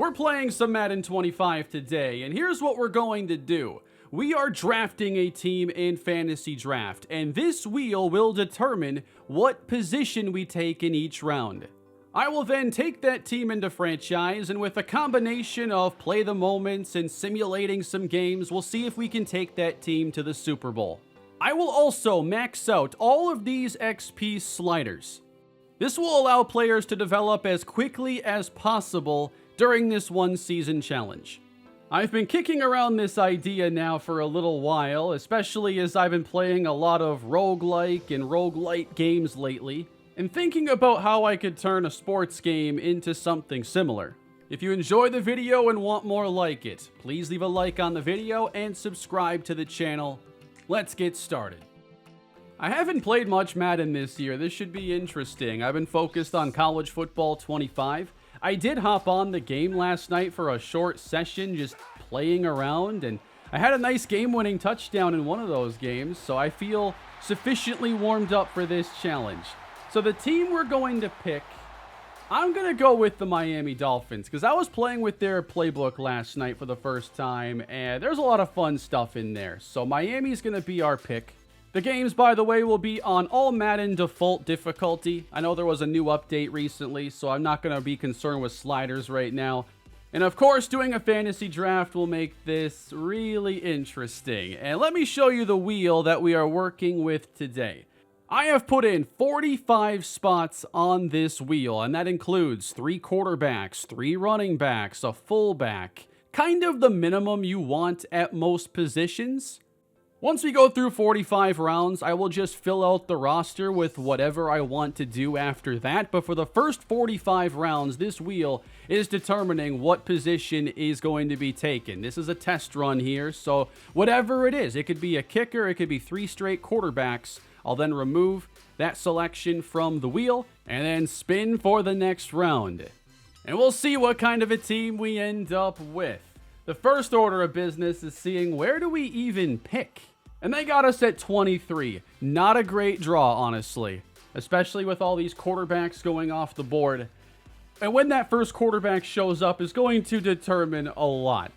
We're playing some Madden 25 today, and here's what we're going to do. We are drafting a team in Fantasy Draft, and this wheel will determine what position we take in each round. I will then take that team into franchise, and with a combination of play the moments and simulating some games, we'll see if we can take that team to the Super Bowl. I will also max out all of these XP sliders. This will allow players to develop as quickly as possible during this one season challenge. I've been kicking around this idea now for a little while, especially as I've been playing a lot of roguelike and roguelite games lately, and thinking about how I could turn a sports game into something similar. If you enjoy the video and want more like it, please leave a like on the video and subscribe to the channel. Let's get started. I haven't played much Madden this year. This should be interesting. I've been focused on college football 25. I did hop on the game last night for a short session, just playing around, and I had a nice game-winning touchdown in one of those games, so I feel sufficiently warmed up for this challenge. So the team we're going to pick, I'm going to go with the Miami Dolphins, because I was playing with their playbook last night for the first time, and there's a lot of fun stuff in there. So Miami's going to be our pick. The games, by the way, will be on all Madden default difficulty. I know there was a new update recently, so I'm not going to be concerned with sliders right now. And of course, doing a fantasy draft will make this really interesting. And let me show you the wheel that we are working with today. I have put in 45 spots on this wheel, and that includes 3 quarterbacks, 3 running backs, a fullback, kind of the minimum you want at most positions. Once we go through 45 rounds, I will just fill out the roster with whatever I want to do after that. But for the first 45 rounds, this wheel is determining what position is going to be taken. This is a test run here, so whatever it is, it could be a kicker, it could be 3 straight quarterbacks. I'll then remove that selection from the wheel and then spin for the next round. And we'll see what kind of a team we end up with. The first order of business is seeing where do we even pick? And they got us at 23. Not a great draw, honestly, especially with all these quarterbacks going off the board. And when that first quarterback shows up is going to determine a lot.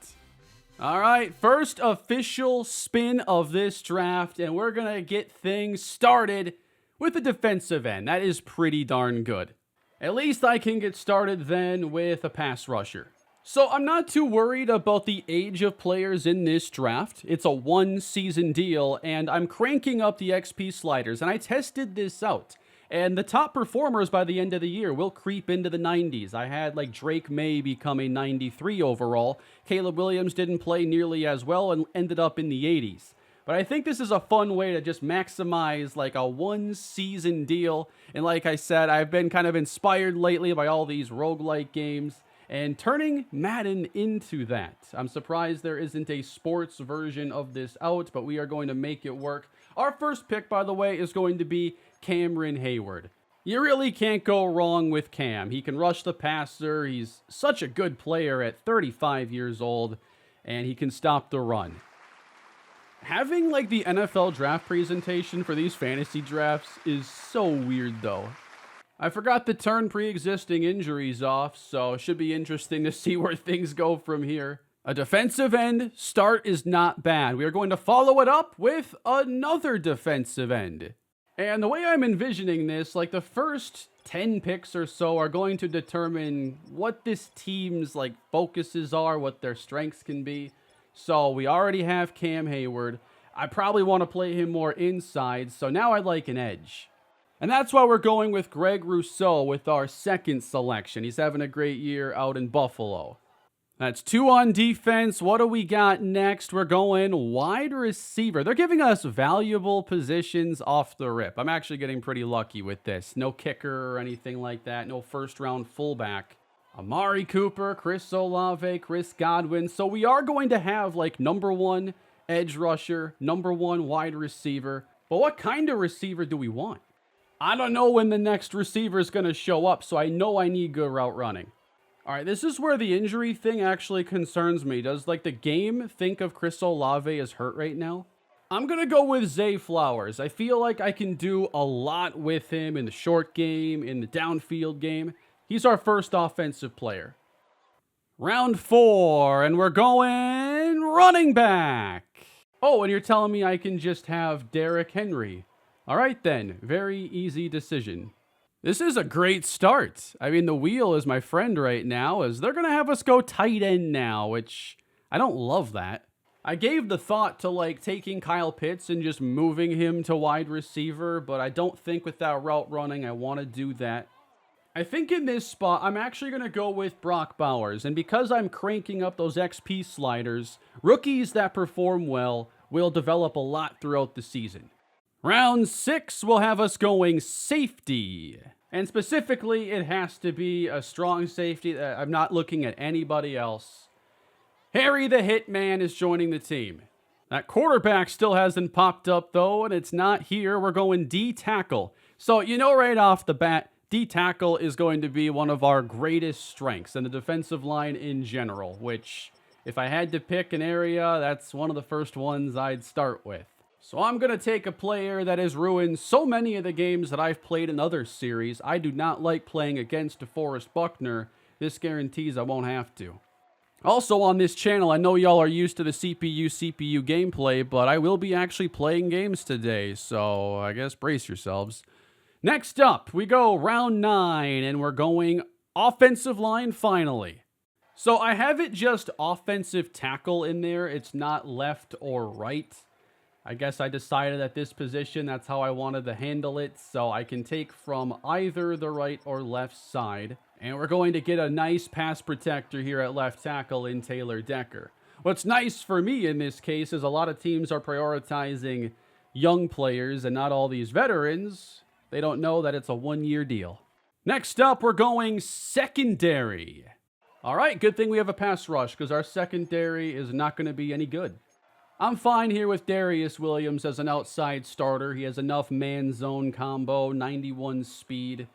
All right, first official spin of this draft, and we're going to get things started with a defensive end. That is pretty darn good. At least I can get started then with a pass rusher. So I'm not too worried about the age of players in this draft. It's a one-season deal, and I'm cranking up the XP sliders, and I tested this out. And the top performers by the end of the year will creep into the 90s. I had like Drake May become a 93 overall. Caleb Williams didn't play nearly as well and ended up in the 80s. But I think this is a fun way to just maximize like a one-season deal. And like I said, I've been kind of inspired lately by all these roguelike games and turning Madden into that. I'm surprised there isn't a sports version of this out, but we are going to make it work. Our first pick, by the way, is going to be Cameron Hayward. You really can't go wrong with Cam. He can rush the passer. He's such a good player at 35 years old, and he can stop the run. Having like the NFL draft presentation for these fantasy drafts is so weird though. I forgot to turn pre-existing injuries off, so it should be interesting to see where things go from here. A defensive end start is not bad. We are going to follow it up with another defensive end. And the way I'm envisioning this, like the first 10 picks or so are going to determine what this team's like focuses are, what their strengths can be. So we already have Cam Hayward. I probably want to play him more inside, so now I'd like an edge. And that's why we're going with Greg Rousseau with our second selection. He's having a great year out in Buffalo. That's 2 on defense. What do we got next? We're going wide receiver. They're giving us valuable positions off the rip. I'm actually getting pretty lucky with this. No kicker or anything like that. No first-round fullback. Amari Cooper, Chris Olave, Chris Godwin. So we are going to have like number 1 edge rusher, number 1 wide receiver. But what kind of receiver do we want? I don't know when the next receiver is going to show up, so I know I need good route running. All right, this is where the injury thing actually concerns me. Does like the game think of Chris Olave as hurt right now? I'm going to go with Zay Flowers. I feel like I can do a lot with him in the short game, in the downfield game. He's our first offensive player. Round 4, and we're going running back. Oh, and you're telling me I can just have Derrick Henry. All right then, very easy decision. This is a great start. I mean, the wheel is my friend right now, as they're going to have us go tight end now, which I don't love that. I gave the thought to like taking Kyle Pitts and just moving him to wide receiver, but I don't think with that route running I want to do that. I think in this spot, I'm actually going to go with Brock Bowers, and because I'm cranking up those XP sliders, rookies that perform well will develop a lot throughout the season. Round 6 will have us going safety. And specifically, it has to be a strong safety. I'm not looking at anybody else. Harry the Hitman is joining the team. That quarterback still hasn't popped up, though, and it's not here. We're going D-tackle. So, you know right off the bat, D-tackle is going to be one of our greatest strengths in the defensive line in general, which, if I had to pick an area, that's one of the first ones I'd start with. So I'm going to take a player that has ruined so many of the games that I've played in other series. I do not like playing against DeForest Buckner. This guarantees I won't have to. Also on this channel, I know y'all are used to the CPU gameplay, but I will be actually playing games today, so I guess brace yourselves. Next up, we go round 9, and we're going offensive line finally. So I have it just offensive tackle in there. It's not left or right. I guess I decided at this position that's how I wanted to handle it, so I can take from either the right or left side. And we're going to get a nice pass protector here at left tackle in Taylor Decker. What's nice for me in this case is a lot of teams are prioritizing young players and not all these veterans. They don't know that it's a one-year deal. Next up, we're going secondary. All right, good thing we have a pass rush because our secondary is not going to be any good. I'm fine here with Darius Williams as an outside starter. He has enough man-zone combo, 91 speed,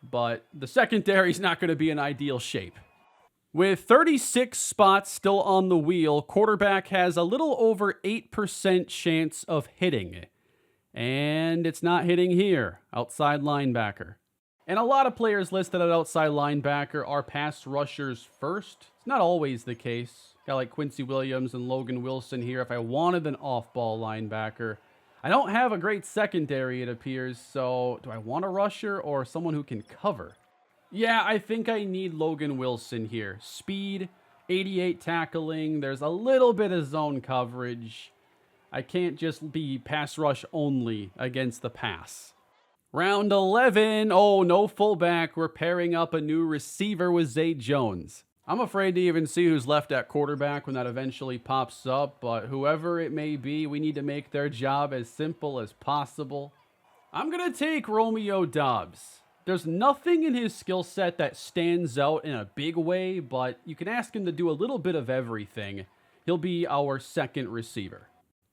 but the secondary is not going to be in ideal shape. With 36 spots still on the wheel, quarterback has a little over 8% chance of hitting. And it's not hitting here. Outside linebacker. And a lot of players listed at outside linebacker are pass rushers first. It's not always the case. Got like Quincy Williams and Logan Wilson here if I wanted an off-ball linebacker. I don't have a great secondary, it appears, so do I want a rusher or someone who can cover? Yeah, I think I need Logan Wilson here. Speed, 88 tackling, there's a little bit of zone coverage. I can't just be pass rush only against the pass. Round 11, oh, no fullback. We're pairing up a new receiver with Zay Jones. I'm afraid to even see who's left at quarterback when that eventually pops up, but whoever it may be, we need to make their job as simple as possible. I'm going to take Romeo Doubs. There's nothing in his skill set that stands out in a big way, but you can ask him to do a little bit of everything. He'll be our second receiver.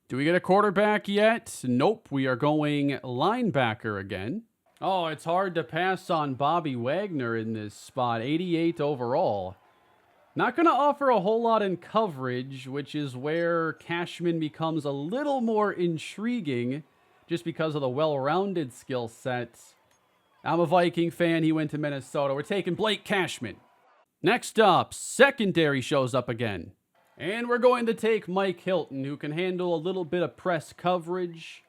Do we get a quarterback yet? Nope, we are going linebacker again. Oh, it's hard to pass on Bobby Wagner in this spot, 88 overall. Not going to offer a whole lot in coverage, which is where Cashman becomes a little more intriguing just because of the well-rounded skill set. I'm a Viking fan. He went to Minnesota. We're taking Blake Cashman. Next up, secondary shows up again. And we're going to take Mike Hilton, who can handle a little bit of press coverage.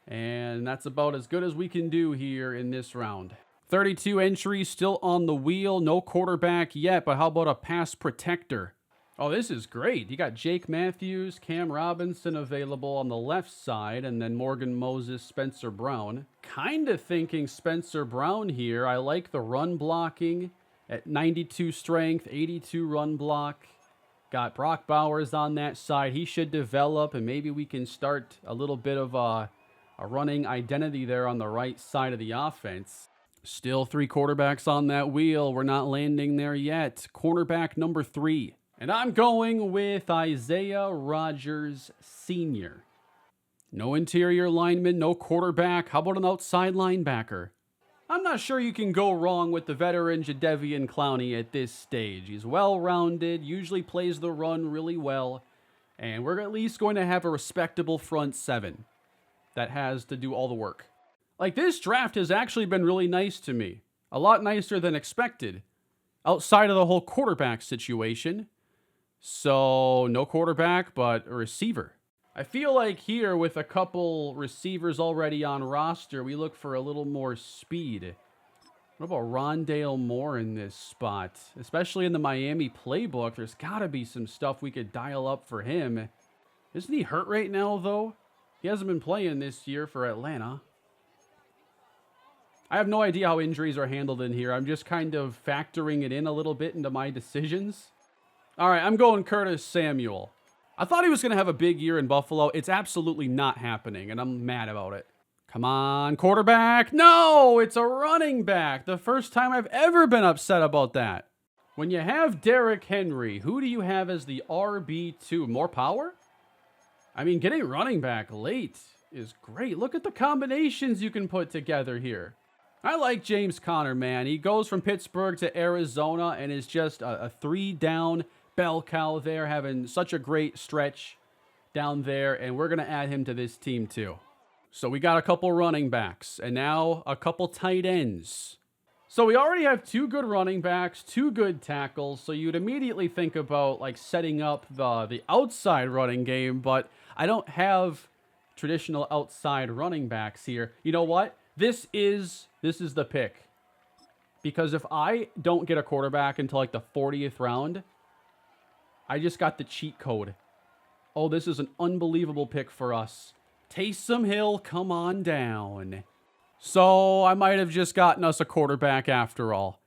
And that's about as good as we can do here in this round. 32 entries still on the wheel. No quarterback yet, but how about a pass protector? Oh, this is great. You got Jake Matthews, Cam Robinson available on the left side, and then Morgan Moses, Spencer Brown. Kind of thinking Spencer Brown here. I like the run blocking at 92 strength, 82 run block. Got Brock Bowers on that side. He should develop, and maybe we can start a little bit of a running identity there on the right side of the offense. Still 3 quarterbacks on that wheel. We're not landing there yet. Cornerback number 3. And I'm going with Isaiah Rodgers Sr. No interior lineman, no quarterback. How about an outside linebacker? I'm not sure you can go wrong with the veteran Jadeveon Clowney at this stage. He's well-rounded, usually plays the run really well, and we're at least going to have a respectable front 7 that has to do all the work. Like, this draft has actually been really nice to me. A lot nicer than expected. outside of the whole quarterback situation. So no quarterback, but a receiver. I feel like here with a couple receivers already on roster, we look for a little more speed. What about Rondale Moore in this spot? Especially in the Miami playbook, there's got to be some stuff we could dial up for him. Isn't he hurt right now, though? He hasn't been playing this year for Atlanta. I have no idea how injuries are handled in here. I'm just kind of factoring it in a little bit into my decisions. All right, I'm going Curtis Samuel. I thought he was going to have a big year in Buffalo. It's absolutely not happening, and I'm mad about it. Come on, quarterback. No, it's a running back. The first time I've ever been upset about that. When you have Derrick Henry, who do you have as the RB2? More power? I mean, getting running back late is great. Look at the combinations you can put together here. I like James Conner, man. He goes from Pittsburgh to Arizona and is just a 3-down bell cow there, having such a great stretch down there, and we're going to add him to this team too. So we got a couple running backs, and now a couple tight ends. So we already have 2 good running backs, 2 good tackles, so you'd immediately think about like setting up the outside running game, but I don't have traditional outside running backs here. You know what? This is the pick. Because if I don't get a quarterback until like the 40th round, I just got the cheat code. Oh, this is an unbelievable pick for us. Taysom Hill, come on down. So I might have just gotten us a quarterback after all.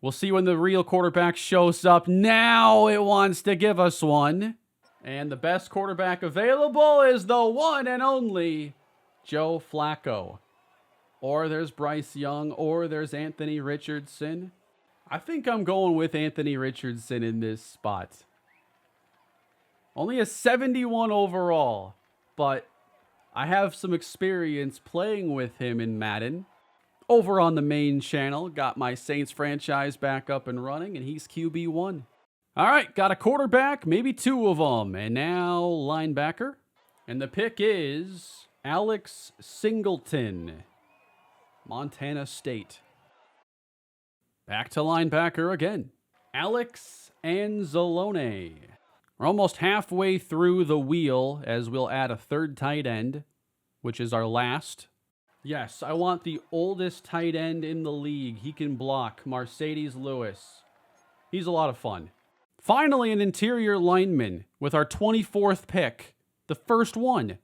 We'll see when the real quarterback shows up. Now it wants to give us one. And the best quarterback available is the one and only Joe Flacco. Or there's Bryce Young, or there's Anthony Richardson. I think I'm going with Anthony Richardson in this spot. Only a 71 overall, but I have some experience playing with him in Madden. Over on the main channel, got my Saints franchise back up and running, and he's QB1. All right, got a quarterback, maybe 2 of them, and now linebacker. And the pick is Alex Singleton, Montana State. Back to linebacker again. Alex Anzalone. We're almost halfway through the wheel as we'll add a 3rd tight end, which is our last. Yes, I want the oldest tight end in the league. He can block. Mercedes Lewis. He's a lot of fun. Finally, an interior lineman with our 24th pick. The first one.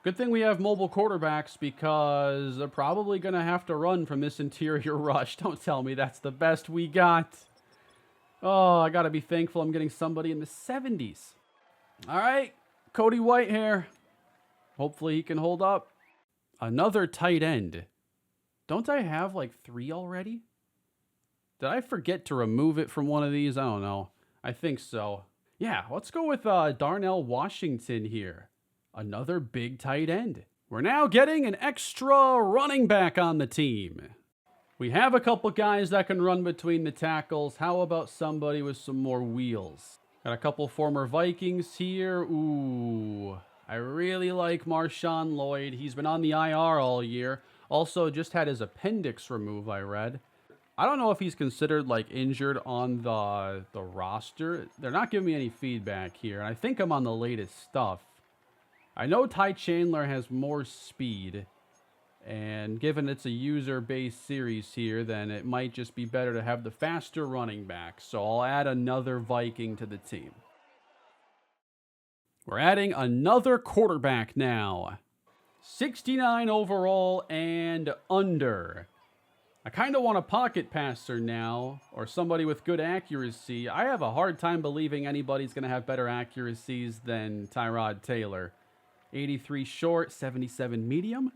Good thing we have mobile quarterbacks because they're probably going to have to run from this interior rush. Don't tell me that's the best we got. Oh, I got to be thankful I'm getting somebody in the 70s. All right, Cody Whitehair. Hopefully he can hold up. Another tight end. Don't I have like 3 already? Did I forget to remove it from one of these? I don't know. I think so. Yeah, let's go with Darnell Washington here. Another big tight end. We're now getting an extra running back on the team. We have a couple guys that can run between the tackles. How about somebody with some more wheels? Got a couple former Vikings here. Ooh, I really like Marshawn Lloyd. He's been on the IR all year. Also just had his appendix removed, I read. I don't know if he's considered like injured on the roster. They're not giving me any feedback here. And I think I'm on the latest stuff. I know Ty Chandler has more speed. And given it's a user-based series here, then it might just be better to have the faster running back. So I'll add another Viking to the team. We're adding another quarterback now. 69 overall and under. I kind of want a pocket passer now, or somebody with good accuracy. I have a hard time believing anybody's going to have better accuracies than Tyrod Taylor. 83 short, 77 medium.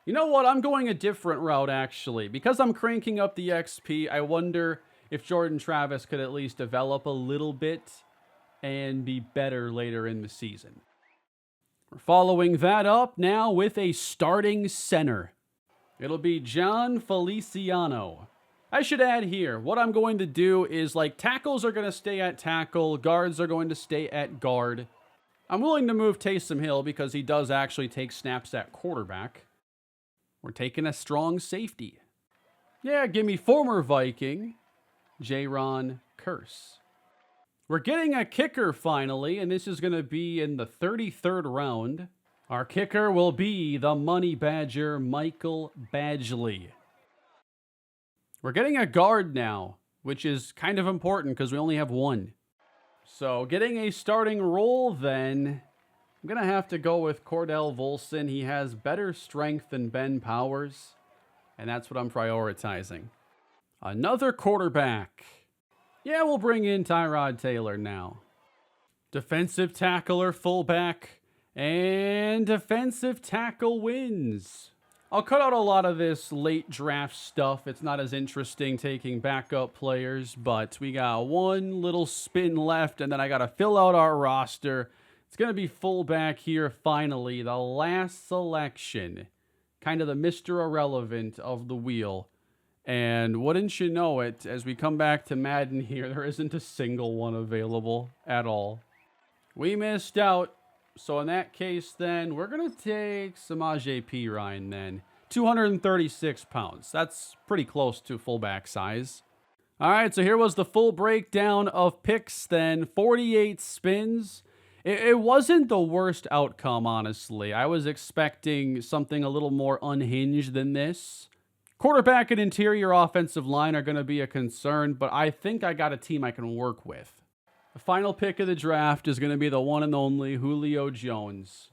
You know what? I'm going a different route, actually. Because I'm cranking up the XP, I wonder if Jordan Travis could at least develop a little bit and be better later in the season. We're following that up now with a starting center. It'll be John Feliciano. I should add here, what I'm going to do is, like, tackles are going to stay at tackle, guards are going to stay at guard. I'm willing to move Taysom Hill because he does actually take snaps at quarterback. We're taking a strong safety. Yeah, give me former Viking. Jaron Curse. We're getting a kicker finally, and this is going to be in the 33rd round. Our kicker will be the Money Badger, Michael Badgley. We're getting a guard now, which is kind of important because we only have one. So getting a starting role then, I'm going to have to go with Cordell Volson. He has better strength than Ben Powers, and that's what I'm prioritizing. Another quarterback. Yeah, we'll bring in Tyrod Taylor now. Defensive tackle or fullback, and defensive tackle wins. I'll cut out a lot of this late draft stuff. It's not as interesting taking backup players, but we got one little spin left, and then I got to fill out our roster. It's going to be fullback here finally, the last selection. Kind of the Mr. Irrelevant of the wheel. And wouldn't you know it, as we come back to Madden here, there isn't a single one available at all. We missed out. So in that case, then, we're going to take Samaje Perine then. 236 pounds. That's pretty close to fullback size. All right, so here was the full breakdown of picks then. 48 spins. It wasn't the worst outcome, honestly. I was expecting something a little more unhinged than this. Quarterback and interior offensive line are going to be a concern, but I think I got a team I can work with. The final pick of the draft is going to be the one and only Julio Jones.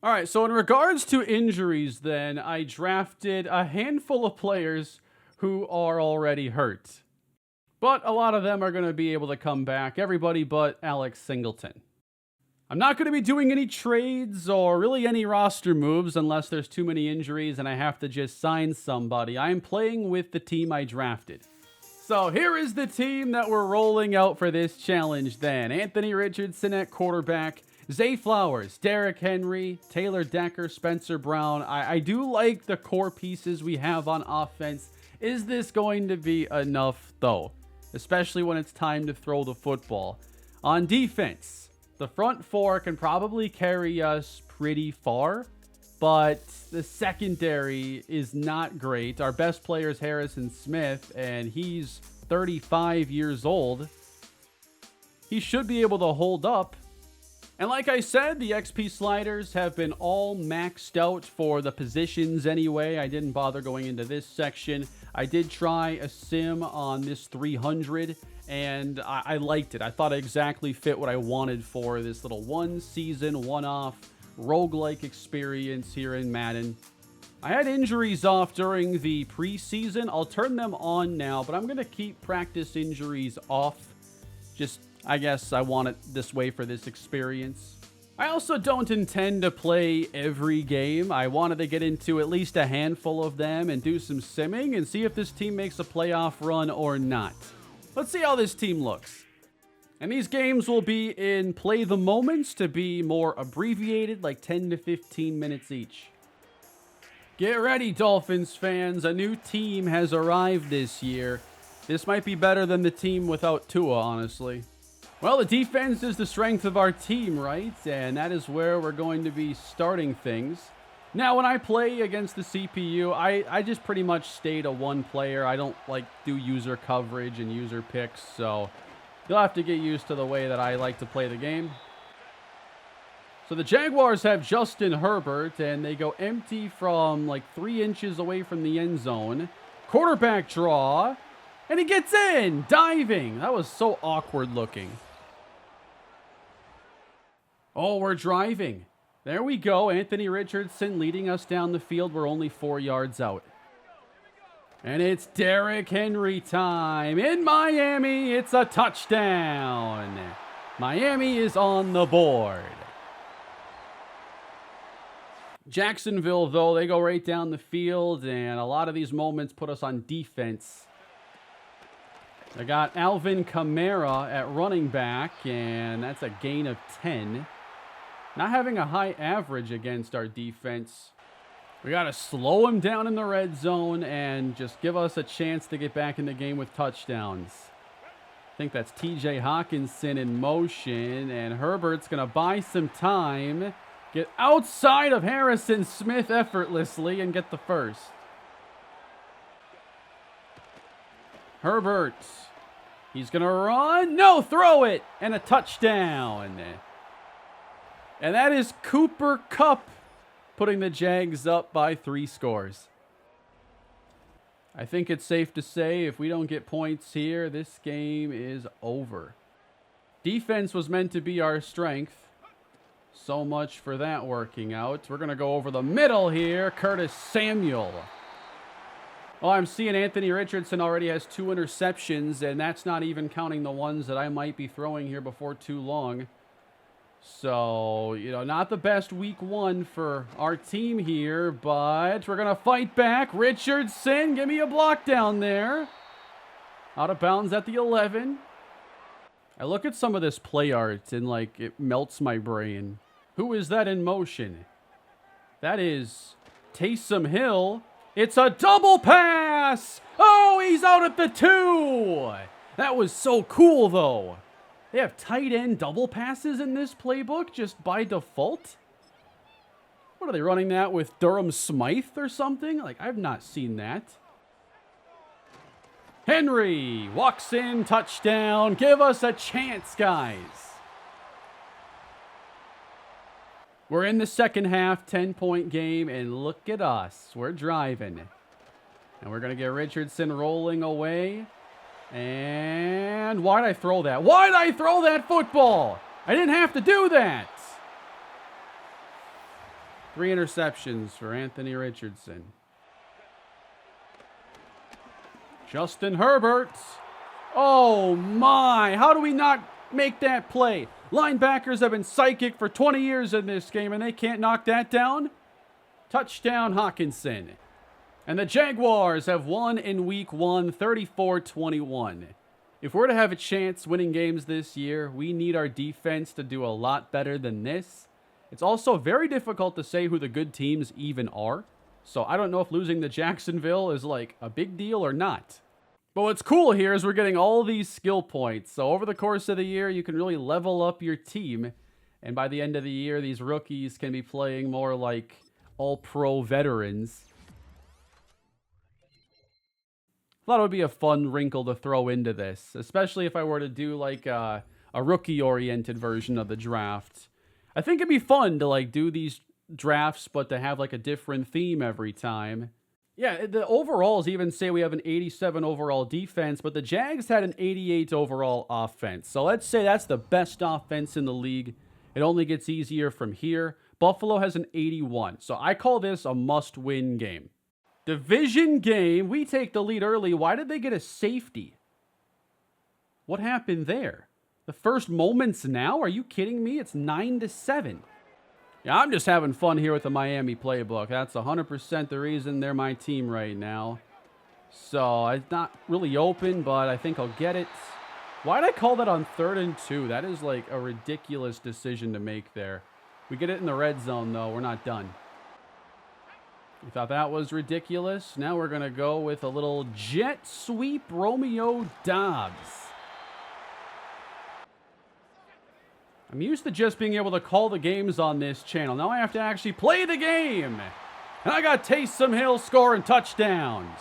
All right, so in regards to injuries, then, I drafted a handful of players who are already hurt. But a lot of them are going to be able to come back, everybody but Alex Singleton. I'm not going to be doing any trades or really any roster moves unless there's too many injuries and I have to just sign somebody. I'm playing with the team I drafted. So here is the team that we're rolling out for this challenge then. Anthony Richardson at quarterback, Zay Flowers, Derrick Henry, Taylor Decker, Spencer Brown. I do like the core pieces we have on offense. Is this going to be enough though? Especially when it's time to throw the football. On defense, the front four can probably carry us pretty far, but the secondary is not great. Our best player is Harrison Smith, and he's 35 years old. He should be able to hold up. And like I said, the XP sliders have been all maxed out for the positions anyway. I didn't bother going into this section. I did try a sim on this 300, and I liked it. I thought it exactly fit what I wanted for this little one-season, one-off roguelike experience here in Madden. I had injuries off during the preseason. I'll turn them on now, but I'm going to keep practice injuries off. Just, I guess I want it this way for this experience. I also don't intend to play every game. I wanted to get into at least a handful of them and do some simming and see if this team makes a playoff run or not. Let's see how this team looks. And these games will be in play the moments to be more abbreviated, like 10 to 15 minutes each. Get ready, Dolphins fans. A new team has arrived this year. This might be better than the team without Tua, honestly. Well, the defense is the strength of our team, right? And that is where we're going to be starting things. Now, when I play against the CPU, I just pretty much stay to one player. I don't do user coverage and user picks, so you'll have to get used to the way that I like to play the game. So the Jaguars have Justin Herbert, and they go empty from 3 inches away from the end zone. Quarterback draw, and he gets in, diving. That was so awkward looking. Oh, we're driving. There we go. Anthony Richardson leading us down the field. We're only 4 yards out. And it's Derrick Henry time. In Miami, it's a touchdown. Miami is on the board. Jacksonville, though, they go right down the field, and a lot of these moments put us on defense. I got Alvin Kamara at running back, and that's a gain of 10. Not having a high average against our defense. We got to slow him down in the red zone and just give us a chance to get back in the game with touchdowns. I think that's TJ Hawkinson in motion, and Herbert's going to buy some time, get outside of Harrison Smith effortlessly, and get the first. Herbert. He's going to run. No, throw it. And a touchdown. And that is Cooper Kupp putting the Jags up by 3 scores. I think it's safe to say if we don't get points here, this game is over. Defense was meant to be our strength. So much for that working out. We're going to go over the middle here. Curtis Samuel. Oh, I'm seeing Anthony Richardson already has 2 interceptions, and that's not even counting the ones that I might be throwing here before too long. So, not the best week 1 for our team here, but we're going to fight back. Richardson, give me a block down there. Out of bounds at the 11. I look at some of this play art, and, it melts my brain. Who is that in motion? That is Taysom Hill. It's a double pass! Oh, he's out at the 2! That was so cool, though. They have tight end double passes in this playbook just by default? What are they running that with Durham Smythe or something? I've not seen that. Henry walks in, touchdown. Give us a chance, guys. We're in the second half, 10-point game, and look at us. We're driving. And we're going to get Richardson rolling away. And why'd I throw that? Why'd I throw that football? I didn't have to do that. 3 interceptions for Anthony Richardson. Justin Herbert. Oh, my. How do we not make that play? Linebackers have been psychic for 20 years in this game, and they can't knock that down. Touchdown, Hawkinson. And the Jaguars have won in week 1, 34-21. If we're to have a chance winning games this year, we need our defense to do a lot better than this. It's also very difficult to say who the good teams even are. So I don't know if losing to Jacksonville is a big deal or not. But what's cool here is we're getting all these skill points. So over the course of the year, you can really level up your team. And by the end of the year, these rookies can be playing more like all-pro veterans. I thought it would be a fun wrinkle to throw into this, especially if I were to do a rookie-oriented version of the draft. I think it'd be fun to do these drafts, but to have a different theme every time. Yeah, the overalls even say we have an 87 overall defense, but the Jags had an 88 overall offense. So let's say that's the best offense in the league. It only gets easier from here. Buffalo has an 81. So I call this a must-win game. Division game, we take the lead early. Why did they get a safety? What happened there? The first moments now? Are you kidding me? It's 9-7. Yeah, I'm just having fun here with the Miami playbook. That's 100% the reason they're my team right now. So, it's not really open, but I think I'll get it. Why'd I call that on 3rd and 2? That is a ridiculous decision to make there. We get it in the red zone, though. We're not done. You thought that was ridiculous? Now we're going to go with a little jet sweep Romeo Doubs. I'm used to just being able to call the games on this channel. Now I have to actually play the game. And I got Taysom Hill scoring touchdowns.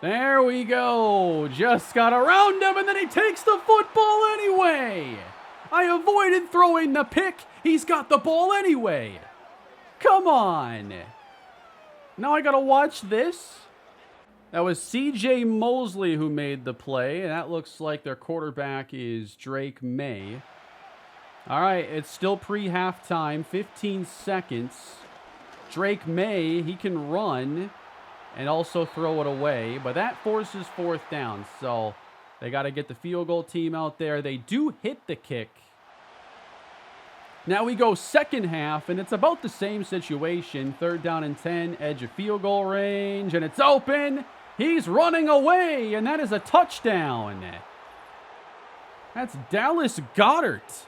There we go. Just got around him, and then he takes the football anyway. I avoided throwing the pick. He's got the ball anyway. Come on. Now I got to watch this. That was C.J. Mosley who made the play, and that looks like their quarterback is Drake May. All right, it's still pre-halftime, 15 seconds. Drake May, he can run and also throw it away, but that forces 4th down, so they got to get the field goal team out there. They do hit the kick. Now we go second half, and it's about the same situation. 3rd down and 10, edge of field goal range, and it's open. He's running away, and that is a touchdown. That's Dallas Goedert.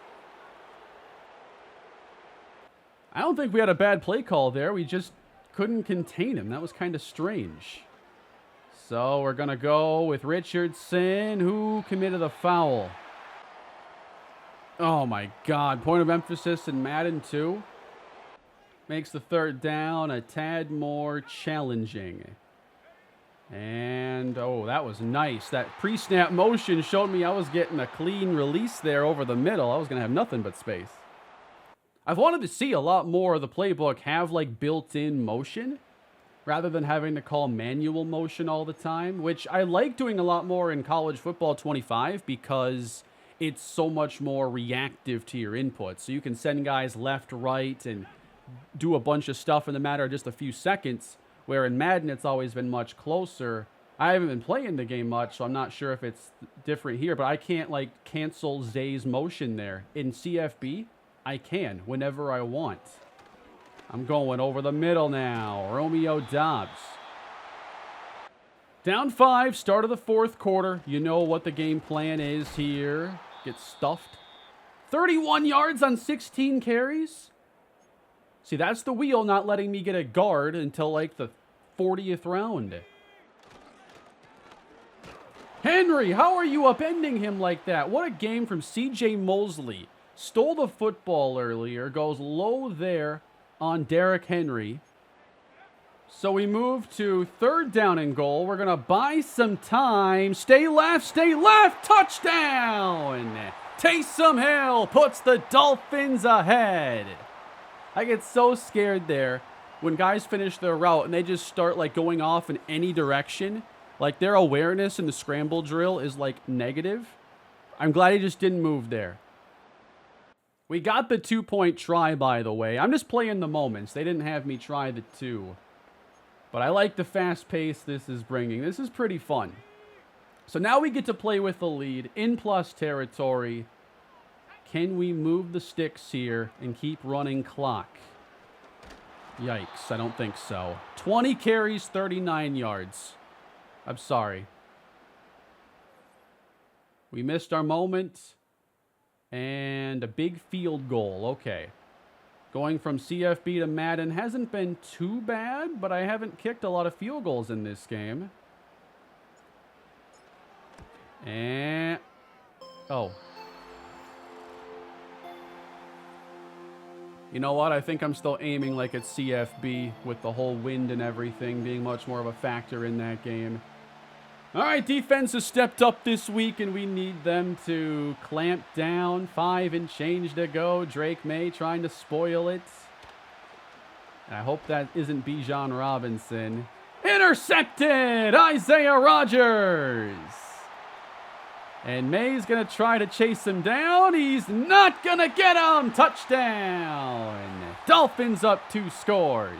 I don't think we had a bad play call there. We just couldn't contain him. That was kind of strange. So we're going to go with Richardson, who committed a foul. Oh, my God. Point of emphasis in Madden, too. Makes the third down a tad more challenging. And, oh, that was nice. That pre-snap motion showed me I was getting a clean release there over the middle. I was going to have nothing but space. I've wanted to see a lot more of the playbook have, like, built-in motion rather than having to call manual motion all the time, which I like doing a lot more in College Football 25 because it's so much more reactive to your input. So you can send guys left, right, and do a bunch of stuff in the matter of just a few seconds. Where in Madden, it's always been much closer. I haven't been playing the game much, so I'm not sure if it's different here. But I can't, like, cancel Zay's motion there. In CFB, I can whenever I want. I'm going over the middle now. Romeo Dobbs. Down 5, start of the fourth quarter. You know what the game plan is here. Get stuffed. 31 yards on 16 carries. See, that's the wheel not letting me get a guard until, like, the 40th round. Henry, how are you upending him like that? What a game from C.J. Mosley. Stole the football earlier, goes low there on Derrick Henry. So we move to third down and goal. We're going to buy some time. Stay left, touchdown! Taysom Hill puts the Dolphins ahead. I get so scared there when guys finish their route and they just start, like, going off in any direction. Like, their awareness in the scramble drill is, like, negative. I'm glad he just didn't move there. We got the 2-point try, by the way. I'm just playing the moments. They didn't have me try the 2. But I like the fast pace this is bringing. This is pretty fun. So now we get to play with the lead in plus territory. Can we move the sticks here and keep running clock? Yikes, I don't think so. 20 carries, 39 yards. I'm sorry. We missed our moment. And a big field goal. Okay. Going from CFB to Madden hasn't been too bad, but I haven't kicked a lot of field goals in this game. And... oh. You know what? I think I'm still aiming like it's CFB with the whole wind and everything being much more of a factor in that game. All right, defense has stepped up this week, and we need them to clamp down. 5 and change to go. Drake May trying to spoil it. And I hope that isn't Bijan Robinson. Intercepted! Isaiah Rodgers! And May's going to try to chase him down. He's not going to get him. Touchdown. Dolphins up 2 scores.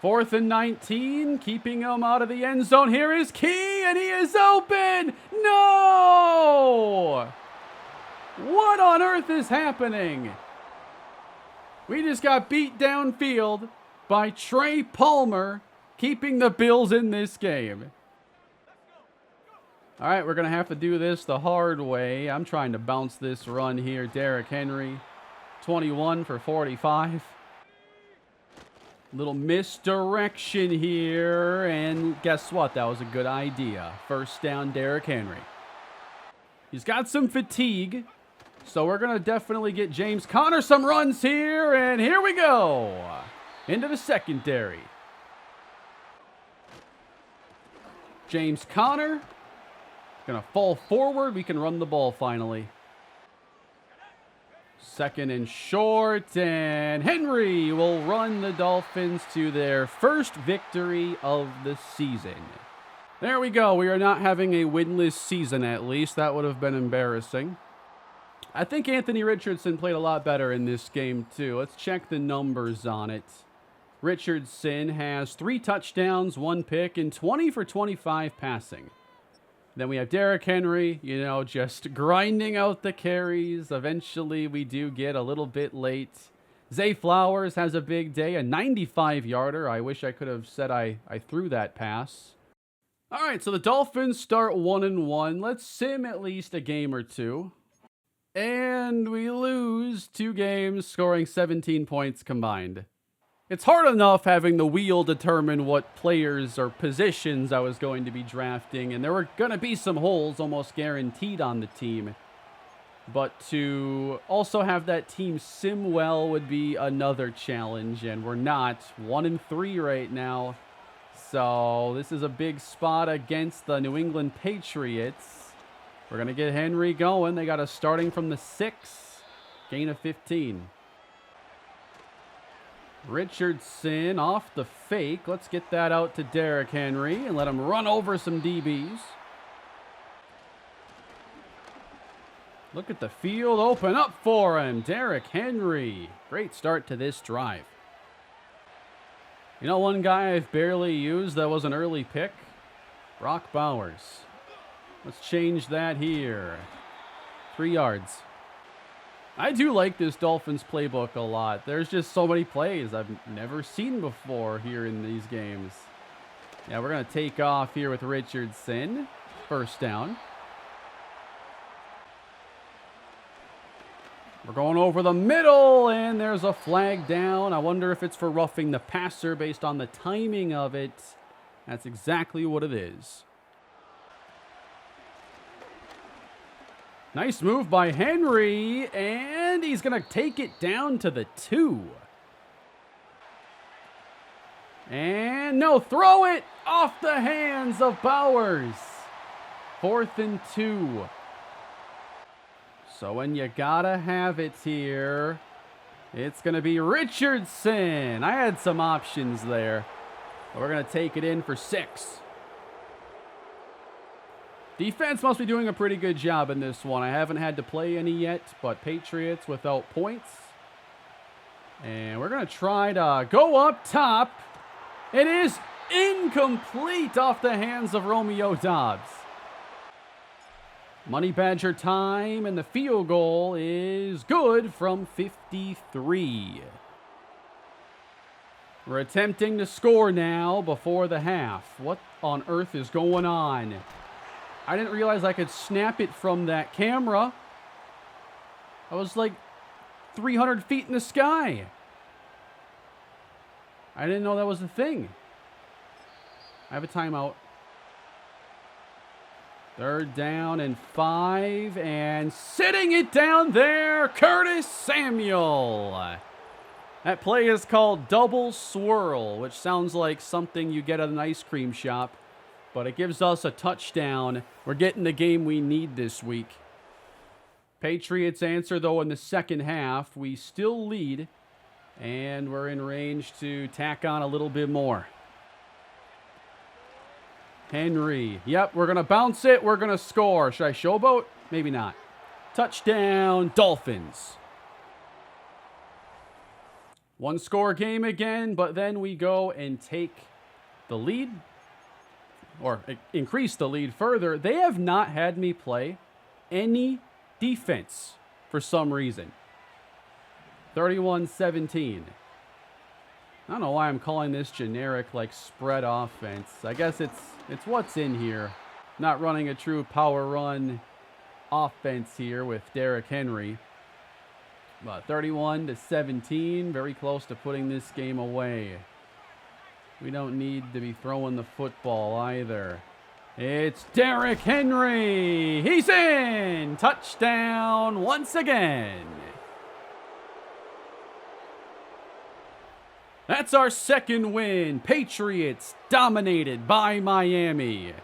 4th and 19, keeping him out of the end zone. Here is Key, and he is open. No! What on earth is happening? We just got beat downfield by Trey Palmer, keeping the Bills in this game. All right, we're going to have to do this the hard way. I'm trying to bounce this run here. Derrick Henry, 21 for 45. Little misdirection here, and guess what? That was a good idea. First down, Derrick Henry. He's got some fatigue, so we're going to definitely get James Conner some runs here, and here we go. Into the secondary. James Conner. Going to fall forward. We can run the ball finally. 2nd and short. And Henry will run the Dolphins to their first victory of the season. There we go. We are not having a winless season, at least. That would have been embarrassing. I think Anthony Richardson played a lot better in this game, too. Let's check the numbers on it. Richardson has 3 touchdowns, 1 pick, and 20 for 25 passing. Then we have Derrick Henry, you know, just grinding out the carries. Eventually, we do get a little bit late. Zay Flowers has a big day, a 95-yarder. I wish I could have said I threw that pass. All right, so the Dolphins start 1-1. Let's sim at least a game or 2. And we lose 2 games, scoring 17 points combined. It's hard enough having the wheel determine what players or positions I was going to be drafting, and there were going to be some holes almost guaranteed on the team. But to also have that team sim well would be another challenge, and we're not. 1-3 right now. So this is a big spot against the New England Patriots. We're going to get Henry going. They got us starting from the 6. Gain of 15. Richardson off the fake. Let's get that out to Derrick Henry and let him run over some DBs. Look at the field open up for him. Derrick Henry. Great start to this drive. You know, one guy I've barely used that was an early pick? Brock Bowers. Let's change that here. 3 yards. I do like this Dolphins playbook a lot. There's just so many plays I've never seen before here in these games. Yeah, we're going to take off here with Richardson. First down. We're going over the middle, and there's a flag down. I wonder if it's for roughing the passer based on the timing of it. That's exactly what it is. Nice move by Henry, and he's going to take it down to the 2. And no, throw it off the hands of Bowers. 4th and 2. So when you gotta have it here, it's going to be Richardson. I had some options there. But we're going to take it in for 6. Defense must be doing a pretty good job in this one. I haven't had to play any yet, but Patriots without points. And we're going to try to go up top. It is incomplete off the hands of Romeo Doubs. Money Badger time, and the field goal is good from 53. We're attempting to score now before the half. What on earth is going on? I didn't realize I could snap it from that camera. I was like 300 feet in the sky. I didn't know that was a thing. I have a timeout. 3rd down and 5, and sitting it down there, Curtis Samuel. That play is called double swirl, which sounds like something you get at an ice cream shop, but it gives us a touchdown. We're getting the game we need this week. Patriots answer, though, in the second half. We still lead, and we're in range to tack on a little bit more. Henry. Yep, we're going to bounce it. We're going to score. Should I showboat? Maybe not. Touchdown, Dolphins. 1-score game again, but then we go and take the lead, or increase the lead further. They have not had me play any defense for some reason. 31-17. I don't know why I'm calling this generic, like, spread offense. I guess it's what's in here. Not running a true power run offense here with Derrick Henry. But 31-17, very close to putting this game away. We don't need to be throwing the football either. It's Derrick Henry. He's in. Touchdown once again. That's our second win. Patriots dominated by Miami.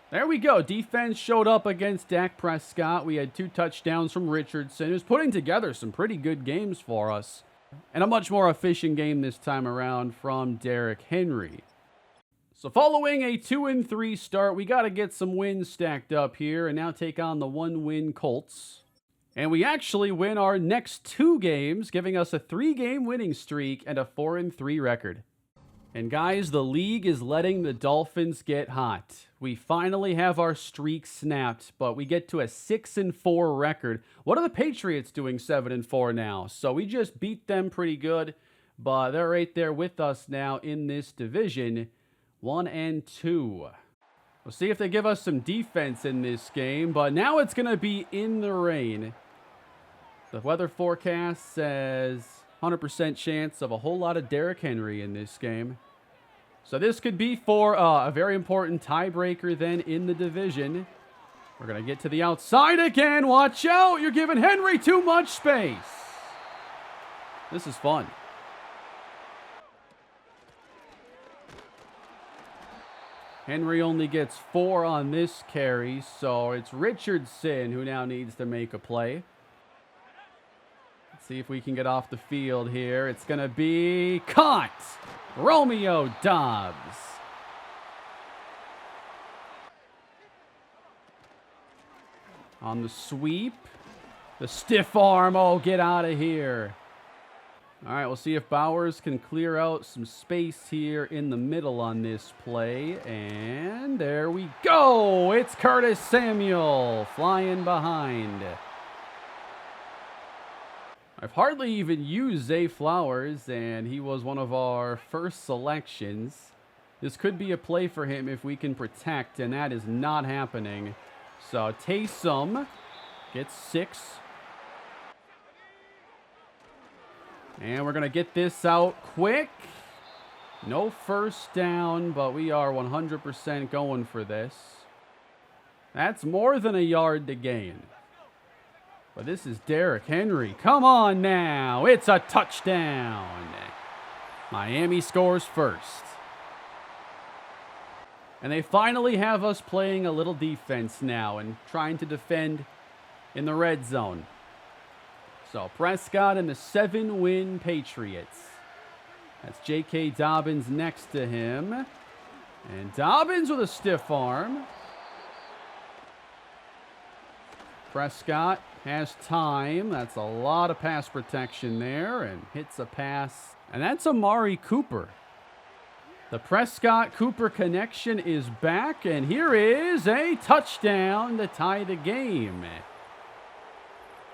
There we go. Defense showed up against Dak Prescott. We had 2 touchdowns from Richardson, who's putting together some pretty good games for us. And a much more efficient game this time around from Derrick Henry. So following a 2-3 start, we got to get some wins stacked up here and now take on the 1-win Colts. And we actually win our next 2 games, giving us a 3-game winning streak and a 4-3 record. And guys, the league is letting the Dolphins get hot. We finally have our streak snapped, but we get to a 6-4 record. What are the Patriots doing 7-4 now? So we just beat them pretty good, but they're right there with us now in this division, 1-2. We'll see if they give us some defense in this game, but now it's going to be in the rain. The weather forecast says 100% chance of a whole lot of Derrick Henry in this game. So this could be for a very important tiebreaker then in the division. We're going to get to the outside again. Watch out. You're giving Henry too much space. This is fun. Henry only gets 4 on this carry, so it's Richardson who now needs to make a play. Let's see if we can get off the field here. It's going to be caught. Romeo Dobbs. On the sweep. The stiff arm. Oh, get out of here. All right, we'll see if Bowers can clear out some space here in the middle on this play. And there we go. It's Curtis Samuel flying behind. I've hardly even used Zay Flowers, and he was one of our first selections. This could be a play for him if we can protect, and that is not happening. So Taysom gets 6. And we're going to get this out quick. No first down, but we are 100% going for this. That's more than a yard to gain. But this is Derrick Henry. Come on now. It's a touchdown. Miami scores first. And they finally have us playing a little defense now and trying to defend in the red zone. So Prescott and the 7-win Patriots. That's J.K. Dobbins next to him. And Dobbins with a stiff arm. Prescott has time. That's a lot of pass protection there. And hits a pass. And that's Amari Cooper. The Prescott-Cooper connection is back. And here is a touchdown to tie the game.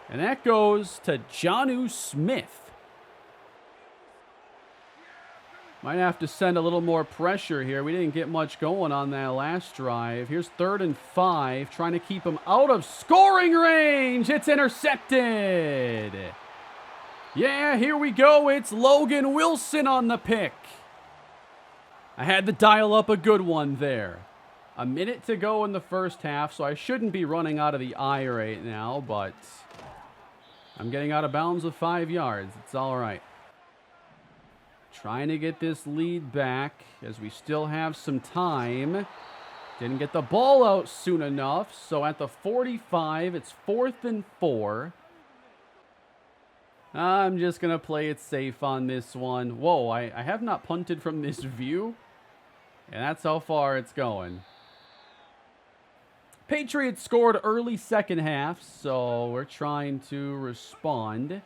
And that goes to Jonnu Smith. Might have to send a little more pressure here. We didn't get much going on that last drive. Here's 3rd and 5, trying to keep him out of scoring range. It's intercepted. Yeah, here we go. It's Logan Wilson on the pick. I had to dial up a good one there. A minute to go in the first half, so I shouldn't be running out of the eye right now, but I'm getting out of bounds with 5 yards. It's all right. Trying to get this lead back as we still have some time. Didn't get the ball out soon enough. So at the 45, it's 4th and 4. I'm just going to play it safe on this one. Whoa, I have not punted from this view. And that's how far it's going. Patriots scored early second half, so we're trying to respond.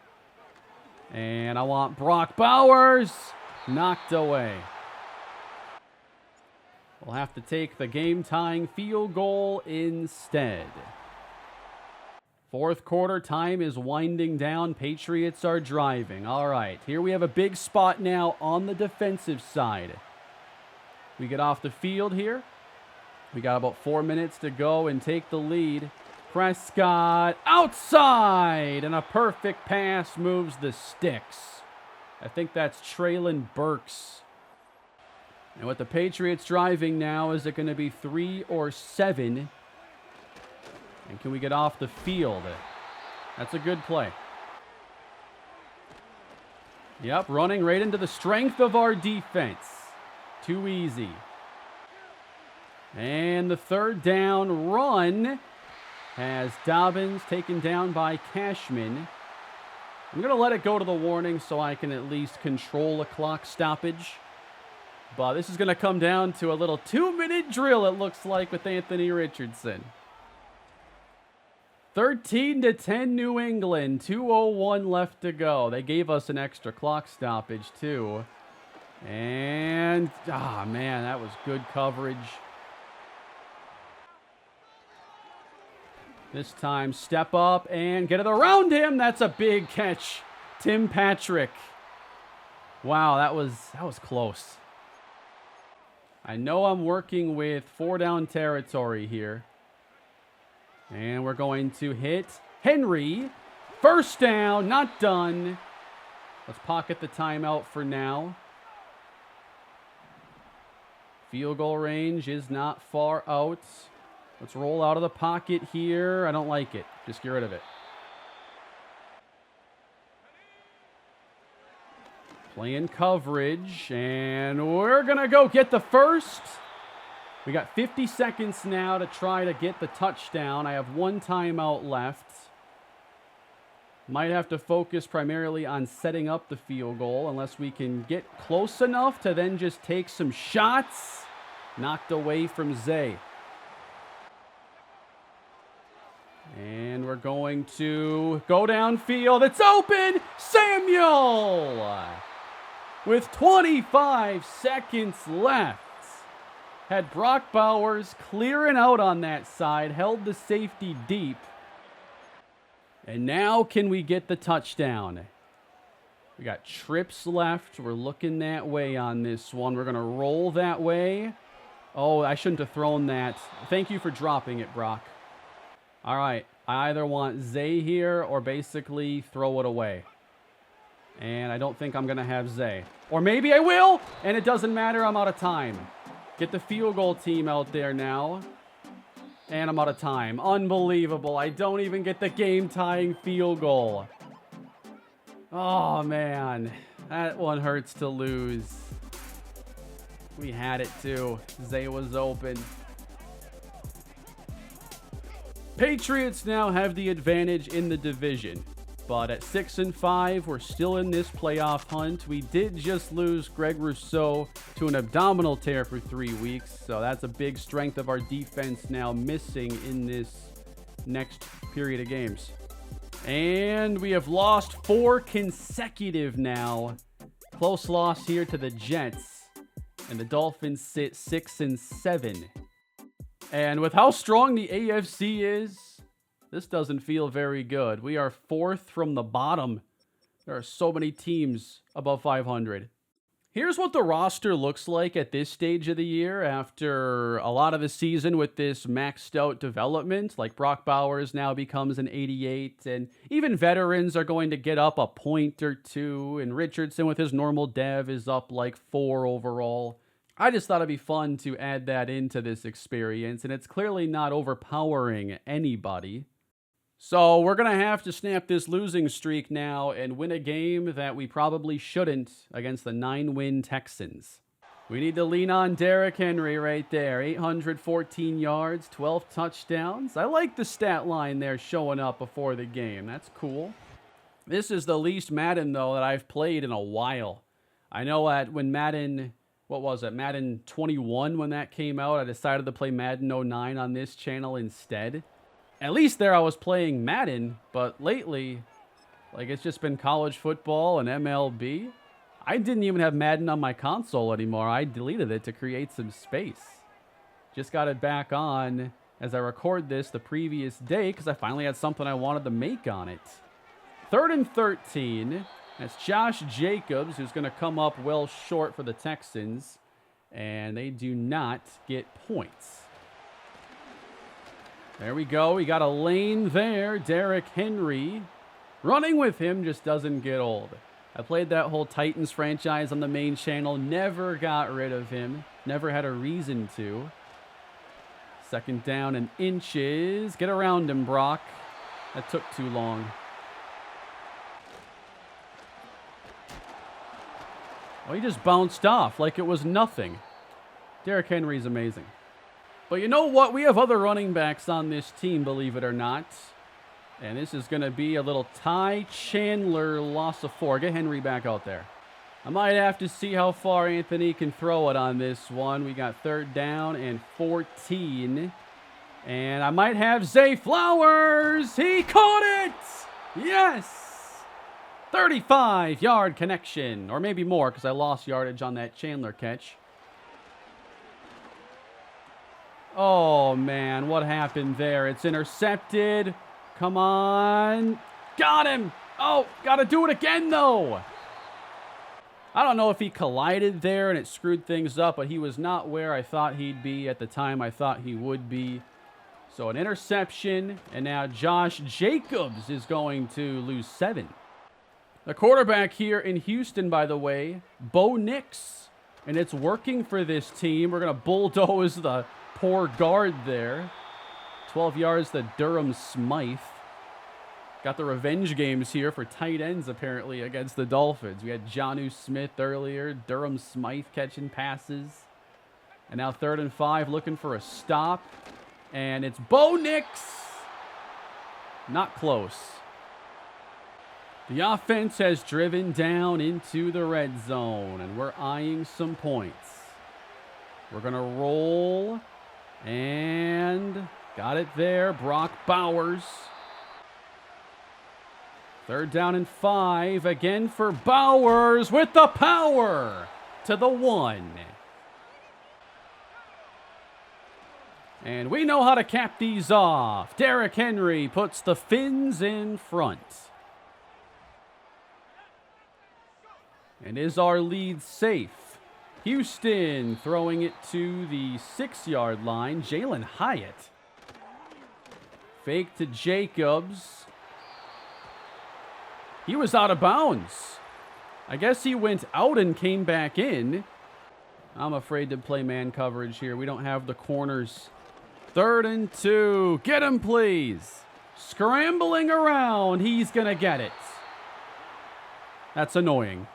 And I want Brock Bowers knocked away. We'll have to take the game-tying field goal instead. Fourth quarter time is winding down. Patriots are driving. All right, here we have a big spot now on the defensive side. We get off the field here. We got about 4 minutes to go and take the lead. Prescott outside, and a perfect pass moves the sticks. I think that's Treylon Burks. And with the Patriots driving now, is it going to be 3 or 7? And can we get off the field? That's a good play. Yep, running right into the strength of our defense. Too easy. And the 3rd down run has Dobbins taken down by Cashman. I'm going to let it go to the warning so I can at least control a clock stoppage. But this is going to come down to a little 2-minute drill, it looks like, with Anthony Richardson. 13-10 New England. 2:01 left to go. They gave us an extra clock stoppage, too. And, man, that was good coverage. This time, step up and get it around him. That's a big catch. Tim Patrick. Wow, that was close. I know I'm working with 4-down territory here. And we're going to hit Henry. First down, not done. Let's pocket the timeout for now. Field goal range is not far out. Let's roll out of the pocket here. I don't like it. Just get rid of it. Playing coverage, and we're going to go get the first. We got 50 seconds now to try to get the touchdown. I have one timeout left. Might have to focus primarily on setting up the field goal unless we can get close enough to then just take some shots. Knocked away from Zay. And we're going to go downfield. It's open! Samuel! With 25 seconds left. Had Brock Bowers clearing out on that side. Held the safety deep. And now can we get the touchdown? We got trips left. We're looking that way on this one. We're going to roll that way. Oh, I shouldn't have thrown that. Thank you for dropping it, Brock. All right. I either want Zay here or basically throw it away. And I don't think I'm going to have Zay. Or maybe I will, and it doesn't matter. I'm out of time. Get the field goal team out there now. And I'm out of time. Unbelievable. I don't even get the game-tying field goal. Oh, man. That one hurts to lose. We had it, too. Zay was open. Patriots now have the advantage in the division. But at 6-5, we're still in this playoff hunt. We did just lose Greg Rousseau to an abdominal tear for 3 weeks. So that's a big strength of our defense now missing in this next period of games. And we have lost 4 consecutive now. Close loss here to the Jets. And the Dolphins sit 6-7. And with how strong the AFC is, this doesn't feel very good. We are 4th from the bottom. There are so many teams above 500. Here's what the roster looks like at this stage of the year after a lot of the season with this maxed out development. Like Brock Bowers now becomes an 88, and even veterans are going to get up a point or two, and Richardson with his normal dev is up like 4 overall. I just thought it'd be fun to add that into this experience, and it's clearly not overpowering anybody. So we're going to have to snap this losing streak now and win a game that we probably shouldn't against the 9-win Texans. We need to lean on Derrick Henry right there. 814 yards, 12 touchdowns. I like the stat line there showing up before the game. That's cool. This is the least Madden, though, that I've played in a while. I know that when Madden... What was it? Madden 21 when that came out. I decided to play Madden 09 on this channel instead. At least there I was playing Madden, but lately, like it's just been college football and MLB. I didn't even have Madden on my console anymore. I deleted it to create some space. Just got it back on as I record this the previous day because I finally had something I wanted to make on it. 3rd and 13. That's Josh Jacobs, who's going to come up well short for the Texans. And they do not get points. There we go. We got a lane there. Derrick Henry. Running with him just doesn't get old. I played that whole Titans franchise on the main channel. Never got rid of him. Never had a reason to. 2nd down and inches. Get around him, Brock. That took too long. Oh, he just bounced off like it was nothing. Derrick Henry's amazing. But you know what? We have other running backs on this team, believe it or not. And this is going to be a little Ty Chandler loss of 4. Get Henry back out there. I might have to see how far Anthony can throw it on this one. We got 3rd down and 14. And I might have Zay Flowers. He caught it! Yes! 35-yard connection. Or maybe more because I lost yardage on that Chandler catch. Oh, man, what happened there? It's intercepted. Come on. Got him. Oh, got to do it again, though. I don't know if he collided there and it screwed things up, but he was not where I thought he'd be at the time I thought he would be. So an interception, and now Josh Jacobs is going to lose 7. The quarterback here in Houston, by the way, Bo Nix. And it's working for this team. We're going to bulldoze the poor guard there. 12 yards to Durham Smythe. Got the revenge games here for tight ends, apparently, against the Dolphins. We had Jonnu Smith earlier, Durham Smythe catching passes. And now 3rd and 5, looking for a stop. And it's Bo Nix. Not close. The offense has driven down into the red zone, and we're eyeing some points. We're going to roll, and got it there. Brock Bowers. 3rd down and 5, again for Bowers with the power to the 1. And we know how to cap these off. Derrick Henry puts the Fins in front. And is our lead safe? Houston throwing it to the 6-yard line. Jalen Hyatt. Fake to Jacobs. He was out of bounds. I guess he went out and came back in. I'm afraid to play man coverage here. We don't have the corners. 3rd and 2. Get him, please. Scrambling around. He's going to get it. That's annoying.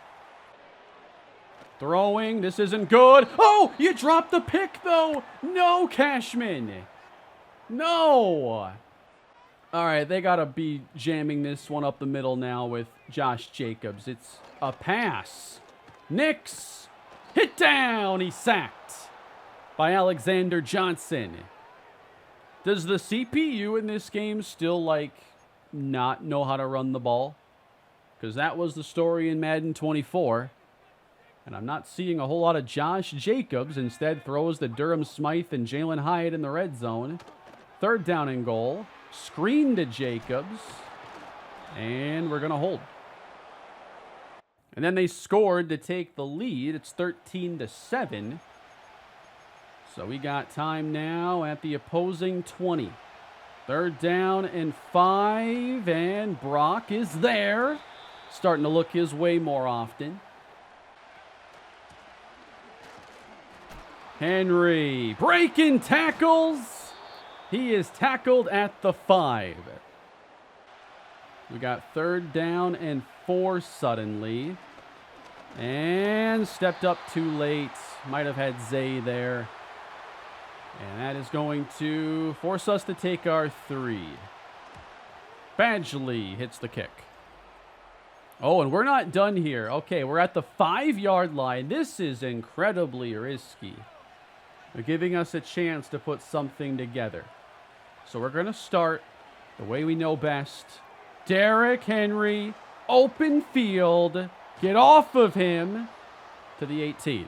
Throwing. This isn't good. Oh, you dropped the pick, though. No, Cashman. No. All right, they got to be jamming this one up the middle now with Josh Jacobs. It's a pass. Nix. Hit down. He's sacked by Alexander Johnson. Does the CPU in this game still, not know how to run the ball? Because that was the story in Madden 24. And I'm not seeing a whole lot of Josh Jacobs. Instead, throws to Durham Smythe and Jalen Hyatt in the red zone. 3rd down and goal. Screen to Jacobs. And we're going to hold. And then they scored to take the lead. It's 13-7. So we got time now at the opposing 20. 3rd down and 5. And Brock is there. Starting to look his way more often. Henry breaking tackles. He is tackled at the 5. We got 3rd down and 4 suddenly. And stepped up too late. Might have had Zay there. And that is going to force us to take our 3. Badgley hits the kick. Oh, and we're not done here. Okay, we're at the 5-yard line. This is incredibly risky. They're giving us a chance to put something together. So we're going to start the way we know best. Derrick Henry, open field. Get off of him to the 18.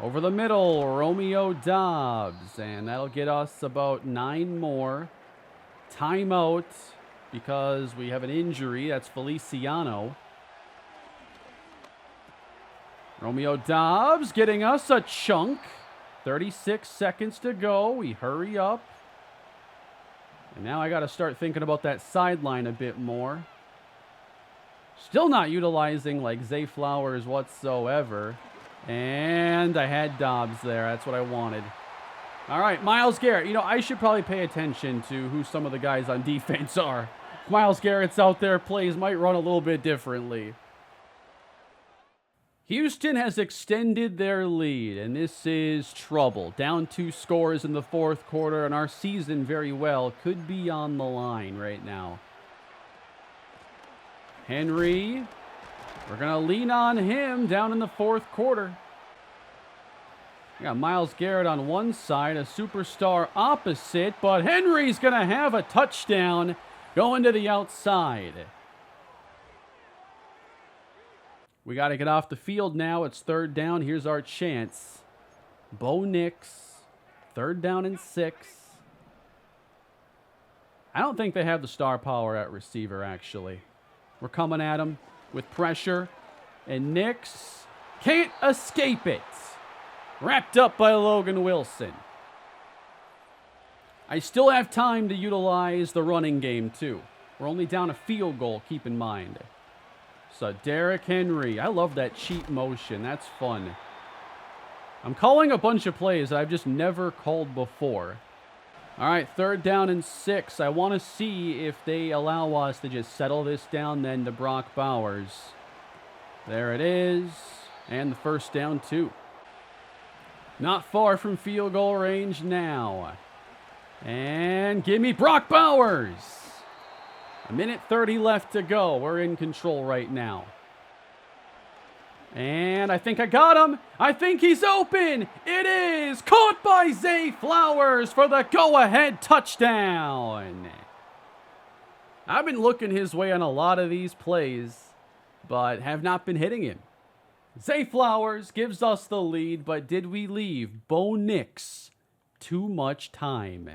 Over the middle, Romeo Doubs. And that'll get us about 9 more. Timeout because we have an injury. That's Feliciano. Romeo Doubs getting us a chunk. 36 seconds to go. We hurry up. And now I got to start thinking about that sideline a bit more. Still not utilizing Zay Flowers whatsoever. And I had Doubs there. That's what I wanted. All right, Myles Garrett. I should probably pay attention to who some of the guys on defense are. If Myles Garrett's out there, plays might run a little bit differently. Houston has extended their lead, and this is trouble. Down 2 scores in the 4th quarter, and our season very well could be on the line right now. Henry, we're going to lean on him down in the 4th quarter. We got Myles Garrett on one side, a superstar opposite, but Henry's going to have a touchdown going to the outside. We got to get off the field now. It's 3rd down. Here's our chance. Bo Nix, 3rd down and 6. I don't think they have the star power at receiver, actually. We're coming at him with pressure. And Nix can't escape it. Wrapped up by Logan Wilson. I still have time to utilize the running game, too. We're only down a field goal, keep in mind. So Derrick Henry, I love that cheat motion. That's fun. I'm calling a bunch of plays that I've just never called before. All right, 3rd down and 6. I want to see if they allow us to just settle this down then to Brock Bowers. There it is. And the 1st down, too. Not far from field goal range now. And give me Brock Bowers. 1:30 left to go. We're in control right now. And I think I got him. I think he's open. It is caught by Zay Flowers for the go-ahead touchdown. I've been looking his way on a lot of these plays, but have not been hitting him. Zay Flowers gives us the lead, but did we leave Bo Nix too much time?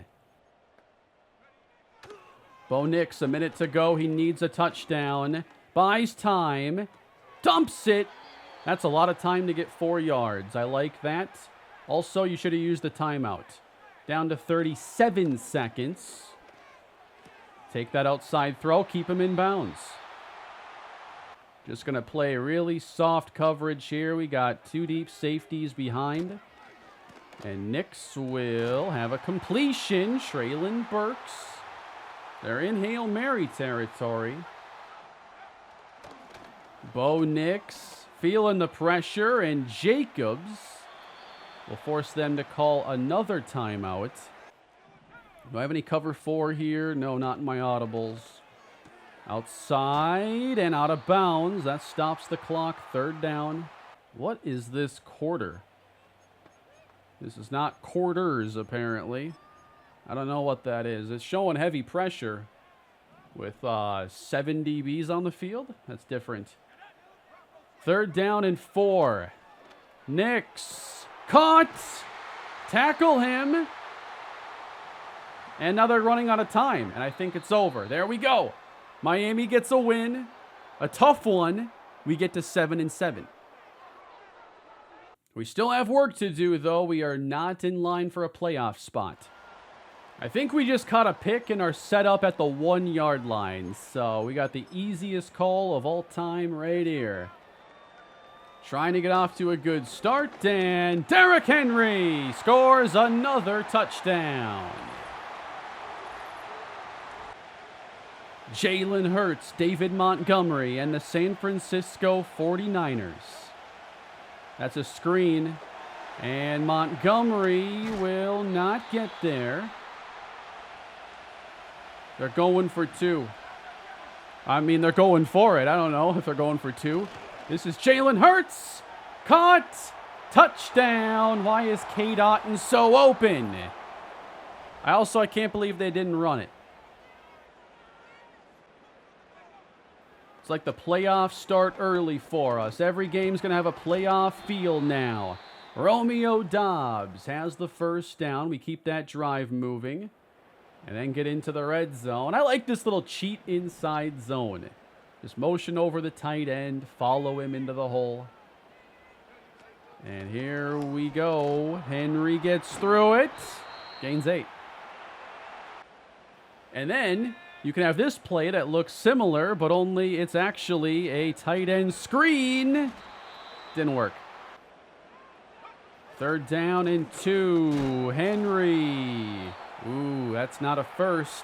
Bo Nix, 1 minute to go. He needs a touchdown. Buys time. Dumps it. That's a lot of time to get 4 yards. I like that. Also, you should have used the timeout. Down to 37 seconds. Take that outside throw. Keep him in bounds. Just going to play really soft coverage here. We got 2 deep safeties behind. And Nix will have a completion. Traylon Burks. They're in Hail Mary territory. Bo Nix feeling the pressure, and Jacobs will force them to call another timeout. Do I have any cover 4 here? No, not in my audibles. Outside and out of bounds. That stops the clock. 3rd down. What is this quarter? This is not quarters, apparently. I don't know what that is. It's showing heavy pressure with 7 DBs on the field. That's different. 3rd down and 4. Nix. Caught. Tackle him. And now they're running out of time. And I think it's over. There we go. Miami gets a win. A tough one. We get to 7-7. We still have work to do, though. We are not in line for a playoff spot. I think we just caught a pick and are set up at the 1-yard line. So we got the easiest call of all time right here. Trying to get off to a good start, and Derrick Henry scores another touchdown. Jalen Hurts, David Montgomery, and the San Francisco 49ers. That's a screen, and Montgomery will not get there. They're going for 2. I mean, they're going for it. I don't know if they're going for 2. This is Jalen Hurts. Caught. Touchdown. Why is Cade Otton so open? I can't believe they didn't run it. It's like the playoffs start early for us. Every game's going to have a playoff feel now. Romeo Doubs has the 1st down. We keep that drive moving. And then get into the red zone. I like this little cheat inside zone. Just motion over the tight end, follow him into the hole. And here we go. Henry gets through it. Gains 8. And then you can have this play that looks similar, but only it's actually a tight end screen. Didn't work. 3rd down and 2. Henry. Ooh, that's not a first.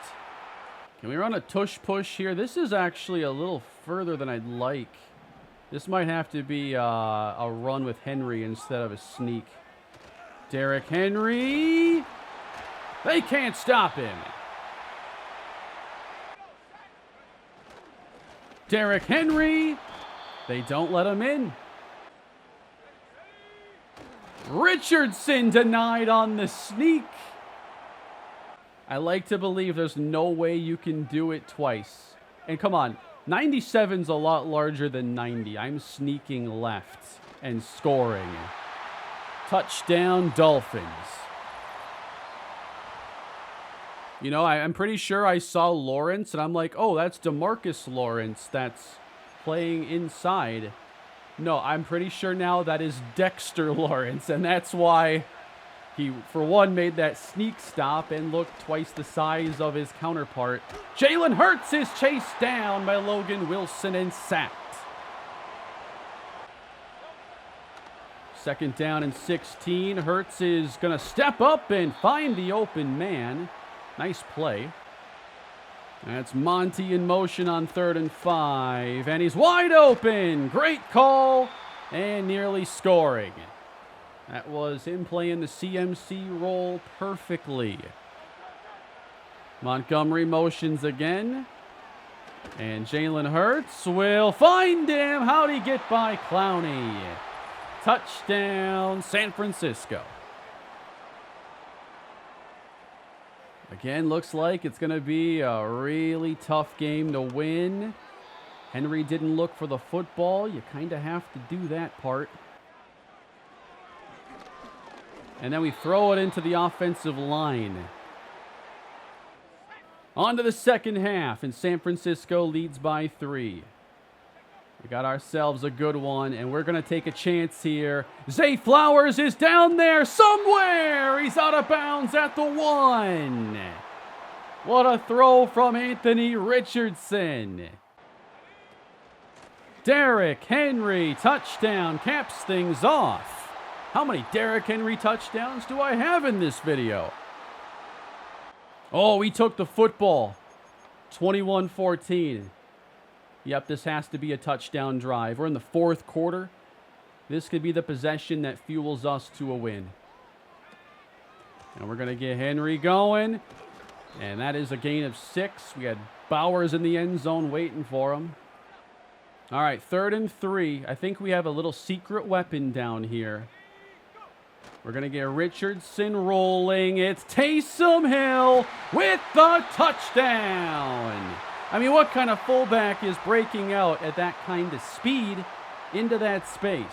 Can we run a tush push here? This is actually a little further than I'd like. This might have to be a run with Henry instead of a sneak. Derrick Henry. They can't stop him. Derrick Henry. They don't let him in. Richardson denied on the sneak. I like to believe there's no way you can do it twice. And come on, 97's a lot larger than 90. I'm sneaking left and scoring. Touchdown, Dolphins. You know, I'm pretty sure I saw Lawrence, and I'm like, oh, that's DeMarcus Lawrence that's playing inside. No, I'm pretty sure now that is Dexter Lawrence, and that's why he, for one, made that sneak stop and looked twice the size of his counterpart. Jalen Hurts is chased down by Logan Wilson and sacked. Second down and 16. Hurts is going to step up and find the open man. Nice play. That's Monty in motion on 3rd and 5. And he's wide open. Great call. And nearly scoring. That was him playing the CMC role perfectly. Montgomery motions again. And Jalen Hurts will find him. How'd he get by Clowney? Touchdown, San Francisco. Again, looks like it's going to be a really tough game to win. Henry didn't look for the football. You kind of have to do that part. And then we throw it into the offensive line. On to the second half, and San Francisco leads by 3. We got ourselves a good one, and we're going to take a chance here. Zay Flowers is down there somewhere. He's out of bounds at the 1. What a throw from Anthony Richardson. Derrick Henry, touchdown, caps things off. How many Derrick Henry touchdowns do I have in this video? Oh, he took the football. 21-14. Yep, this has to be a touchdown drive. We're in the 4th quarter. This could be the possession that fuels us to a win. And we're going to get Henry going. And that is a gain of 6. We had Bowers in the end zone waiting for him. All right, 3rd and 3. I think we have a little secret weapon down here. We're going to get Richardson rolling. It's Taysom Hill with the touchdown. I mean, what kind of fullback is breaking out at that kind of speed into that space?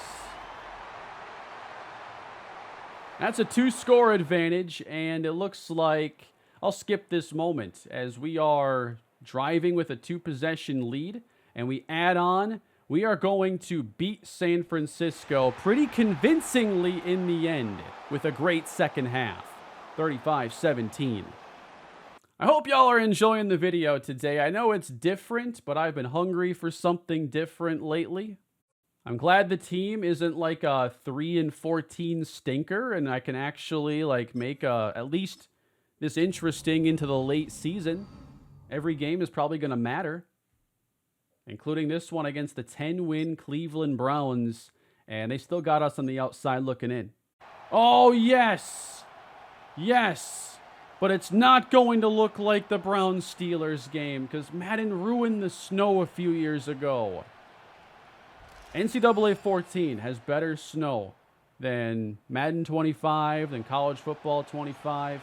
That's a 2-score advantage, and it looks like I'll skip this moment as we are driving with a 2-possession lead, and we add on. We are going to beat San Francisco pretty convincingly in the end with a great second half, 35-17. I hope y'all are enjoying the video today. I know it's different, but I've been hungry for something different lately. I'm glad the team isn't like a 3-14 stinker, and I can actually like make at least this interesting into the late season. Every game is probably going to matter, including this one against the 10-win Cleveland Browns, and they still got us on the outside looking in. Oh, yes! Yes! But it's not going to look like the Browns-Steelers game, because Madden ruined the snow a few years ago. NCAA 14 has better snow than Madden 25, than College Football 25.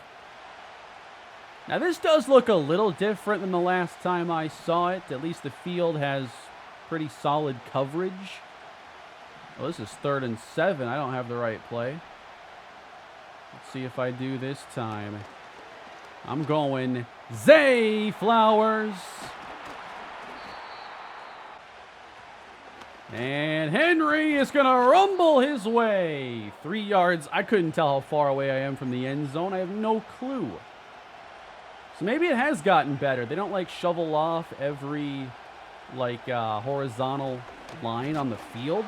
Now, this does look a little different than the last time I saw it. At least the field has pretty solid coverage. Well, this is 3rd and 7. I don't have the right play. Let's see if I do this time. I'm going Zay Flowers. And Henry is going to rumble his way. 3 yards. I couldn't tell how far away I am from the end zone. I have no clue. So maybe it has gotten better. They don't like shovel off every horizontal line on the field.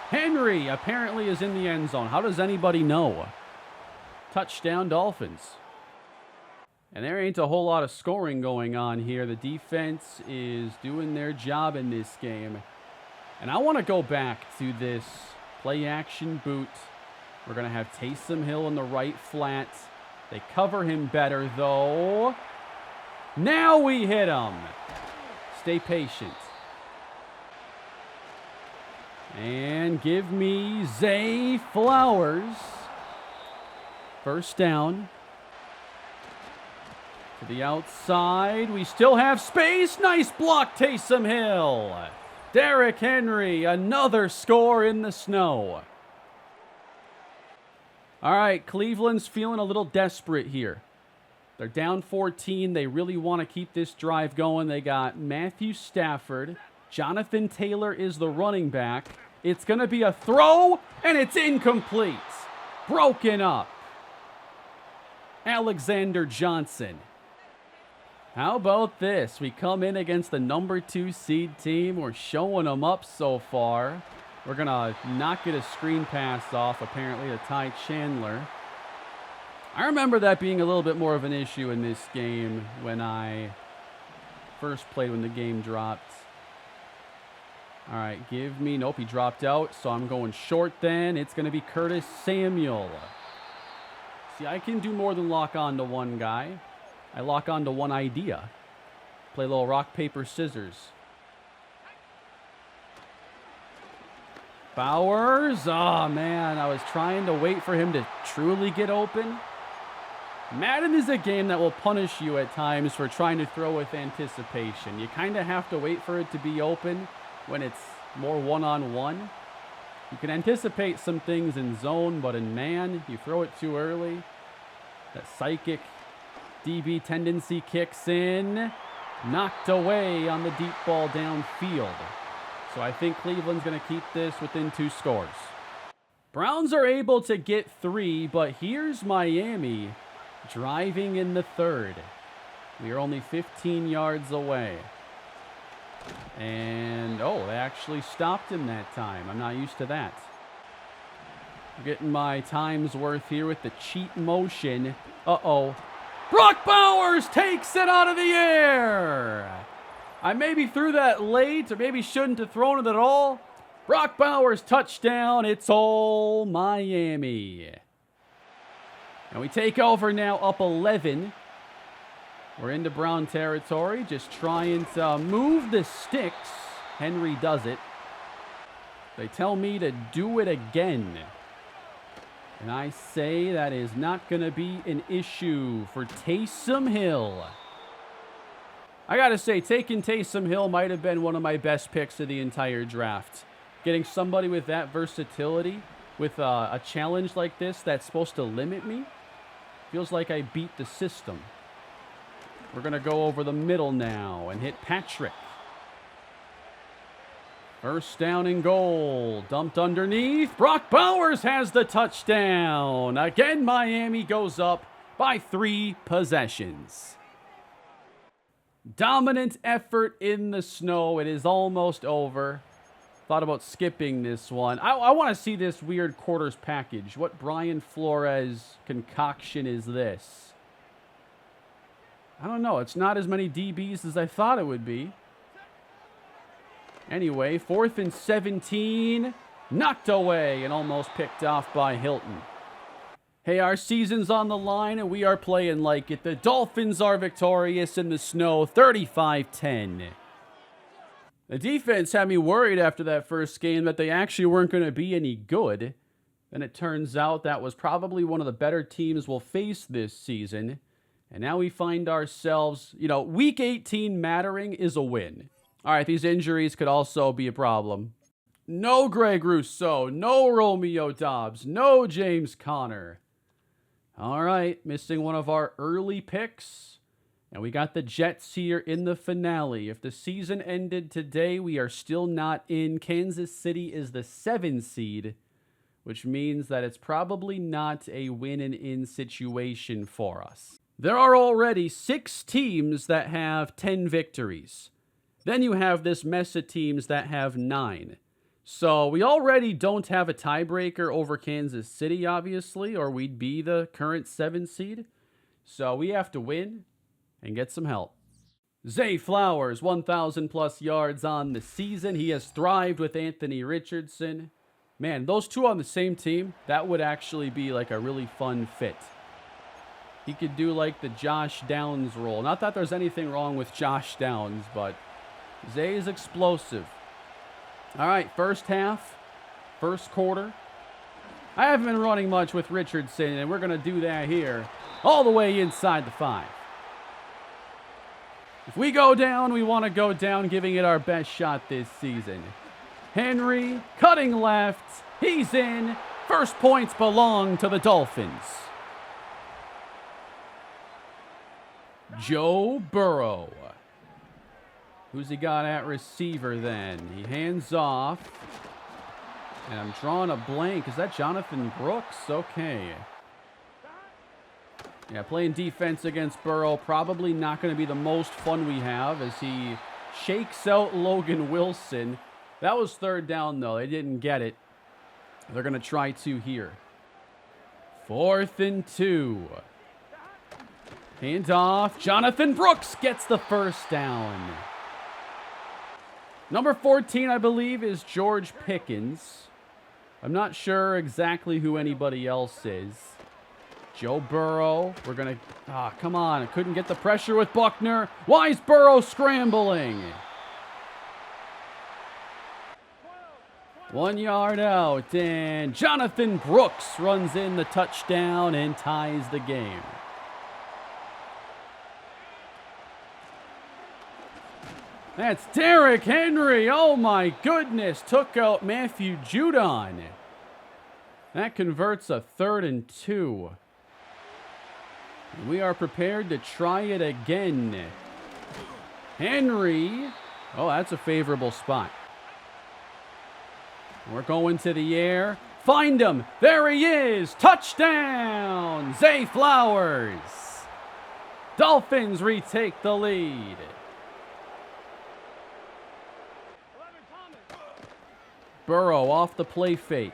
Henry apparently is in the end zone. How does anybody know? Touchdown Dolphins. And there ain't a whole lot of scoring going on here. The defense is doing their job in this game. And I want to go back to this play action boot. We're going to have Taysom Hill in the right flat. They cover him better, though. Now we hit him. Stay patient. And give me Zay Flowers. First down. To the outside. We still have space. Nice block, Taysom Hill. Derrick Henry, another score in the snow. All right, Cleveland's feeling a little desperate here. They're down 14. They really want to keep this drive going. They got Matthew Stafford. Jonathan Taylor is the running back. It's going to be a throw, and it's incomplete. Broken up. Alexander Johnson. How about this? We come in against the number 2 seed team. We're showing them up so far. We're going to not get a screen pass off, apparently, to Ty Chandler. I remember that being a little bit more of an issue in this game when I first played, when the game dropped. All right, give me... Nope, he dropped out, so I'm going short then. It's going to be Curtis Samuel. See, I can do more than lock on to one guy. I lock on to one idea. Play a little rock, paper, scissors. Bowers. Oh, man. I was trying to wait for him to truly get open. Madden is a game that will punish you at times for trying to throw with anticipation. You kind of have to wait for it to be open when it's more one-on-one. You can anticipate some things in zone, but in man, you throw it too early. That psychic DB tendency kicks in. Knocked away on the deep ball downfield. So I think Cleveland's going to keep this within 2 scores. Browns are able to get 3, but here's Miami driving in the 3rd. We are only 15 yards away. And, oh, they actually stopped him that time. I'm not used to that. Getting my time's worth here with the cheat motion. Uh-oh. Brock Bowers takes it out of the air. I maybe threw that late, or maybe shouldn't have thrown it at all. Brock Bowers touchdown. It's all Miami. And we take over now up 11. We're into Brown territory, just trying to move the sticks. Henry does it. They tell me to do it again. And I say that is not going to be an issue for Taysom Hill. I got to say, taking Taysom Hill might have been one of my best picks of the entire draft. Getting somebody with that versatility, with a challenge like this that's supposed to limit me, feels like I beat the system. We're going to go over the middle now and hit Patrick. First down and goal. Dumped underneath. Brock Bowers has the touchdown. Again, Miami goes up by 3 possessions. Dominant effort in the snow. It is almost over. Thought about skipping this one. I want to see this weird quarters package. What Brian Flores concoction is this? I don't know. It's not as many DBs as I thought it would be. Anyway, 4th and 17. Knocked away and almost picked off by Hilton. Hey, our season's on the line and we are playing like it. The Dolphins are victorious in the snow, 35-10. The defense had me worried after that first game that they actually weren't going to be any good. And it turns out that was probably one of the better teams we'll face this season. And now we find ourselves, week 18 mattering is a win. All right, these injuries could also be a problem. No Greg Rousseau, no Romeo Dobbs, no James Conner. All right, missing one of our early picks. And we got the Jets here in the finale. If the season ended today, we are still not in. Kansas City is the 7 seed, which means that it's probably not a win and in situation for us. There are already 6 teams that have 10 victories. Then you have this mess of teams that have 9. So we already don't have a tiebreaker over Kansas City, obviously, or we'd be the current 7 seed. So we have to win and get some help. Zay Flowers, 1,000 plus yards on the season. He has thrived with Anthony Richardson. Man, those two on the same team, that would actually be like a really fun fit. He could do like the Josh Downs role. Not that there's anything wrong with Josh Downs, but Zay is explosive. All right, first half, first quarter. I haven't been running much with Richardson, and we're going to do that here all the way inside the 5. If we go down, we want to go down, giving it our best shot this season. Henry, cutting left. He's in. First points belong to the Dolphins. Joe Burrow. Who's he got at receiver then? He hands off. And I'm drawing a blank. Is that Jonathan Brooks? Okay. Yeah, playing defense against Burrow, probably not going to be the most fun we have as he shakes out Logan Wilson. That was third down, though. They didn't get it. They're going to try 2 here. 4th and 2. Hand off. Jonathan Brooks gets the first down. Number 14, I believe, is George Pickens. I'm not sure exactly who anybody else is. Joe Burrow. We're going to... come on. I couldn't get the pressure with Buckner. Why is Burrow scrambling? 1 yard out, and Jonathan Brooks runs in the touchdown and ties the game. That's Derrick Henry. Oh my goodness. Took out Matthew Judon. That converts a 3rd and 2. We are prepared to try it again. Henry. Oh, that's a favorable spot. We're going to the air. Find him. There he is. Touchdown. Zay Flowers. Dolphins retake the lead. Burrow off the play fake.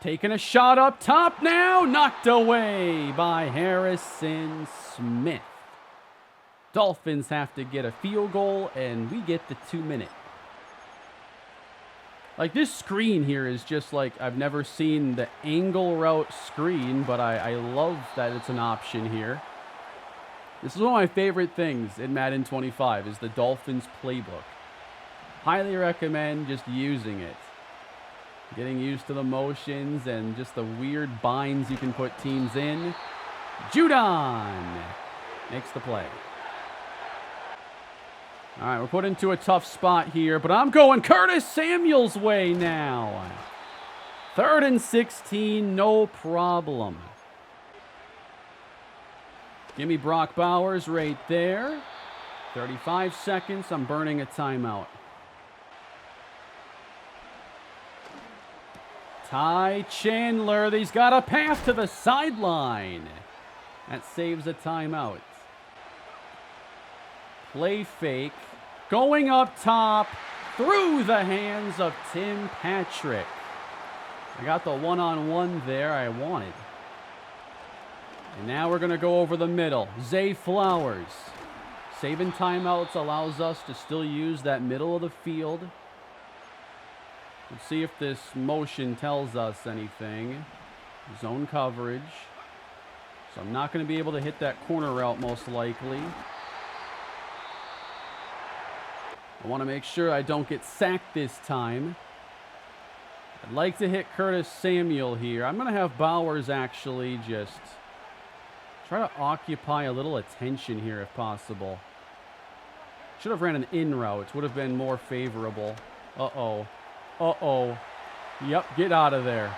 Taking a shot up top now. Knocked away by Harrison Smith. Dolphins have to get a field goal, and we get the 2-minute. Like, this screen here is just like, I've never seen the angle route screen, but I love that it's an option here. This is one of my favorite things in Madden 25 is the Dolphins playbook. Highly recommend just using it. Getting used to the motions and just the weird binds you can put teams in. Judon makes the play. All right, we're put into a tough spot here, but I'm going Curtis Samuel's way now. 3rd and 16, no problem. Give me Brock Bowers right there. 35 seconds, I'm burning a timeout. Ty Chandler, he's got a pass to the sideline. That saves a timeout. Play fake. Going up top. Through the hands of Tim Patrick. I got the one-on-one there I wanted. And now we're going to go over the middle. Zay Flowers. Saving timeouts allows us to still use that middle of the field. Let's see if this motion tells us anything. Zone coverage. So I'm not going to be able to hit that corner route most likely. I want to make sure I don't get sacked this time. I'd like to hit Curtis Samuel here. I'm going to have Bowers actually just try to occupy a little attention here if possible. Should have ran an in route. Would have been more favorable. Uh-oh. Uh-oh. Yep, get out of there.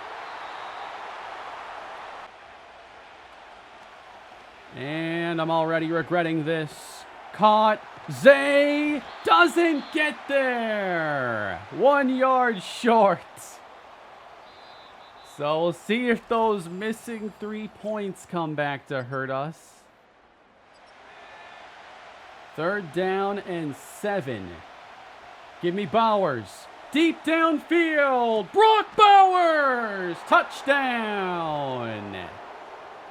And I'm already regretting this. Caught. Zay doesn't get there. 1 yard short. So we'll see if those missing 3 points come back to hurt us. 3rd down and 7. Give me Bowers. Deep downfield. Brock Bowers. Touchdown.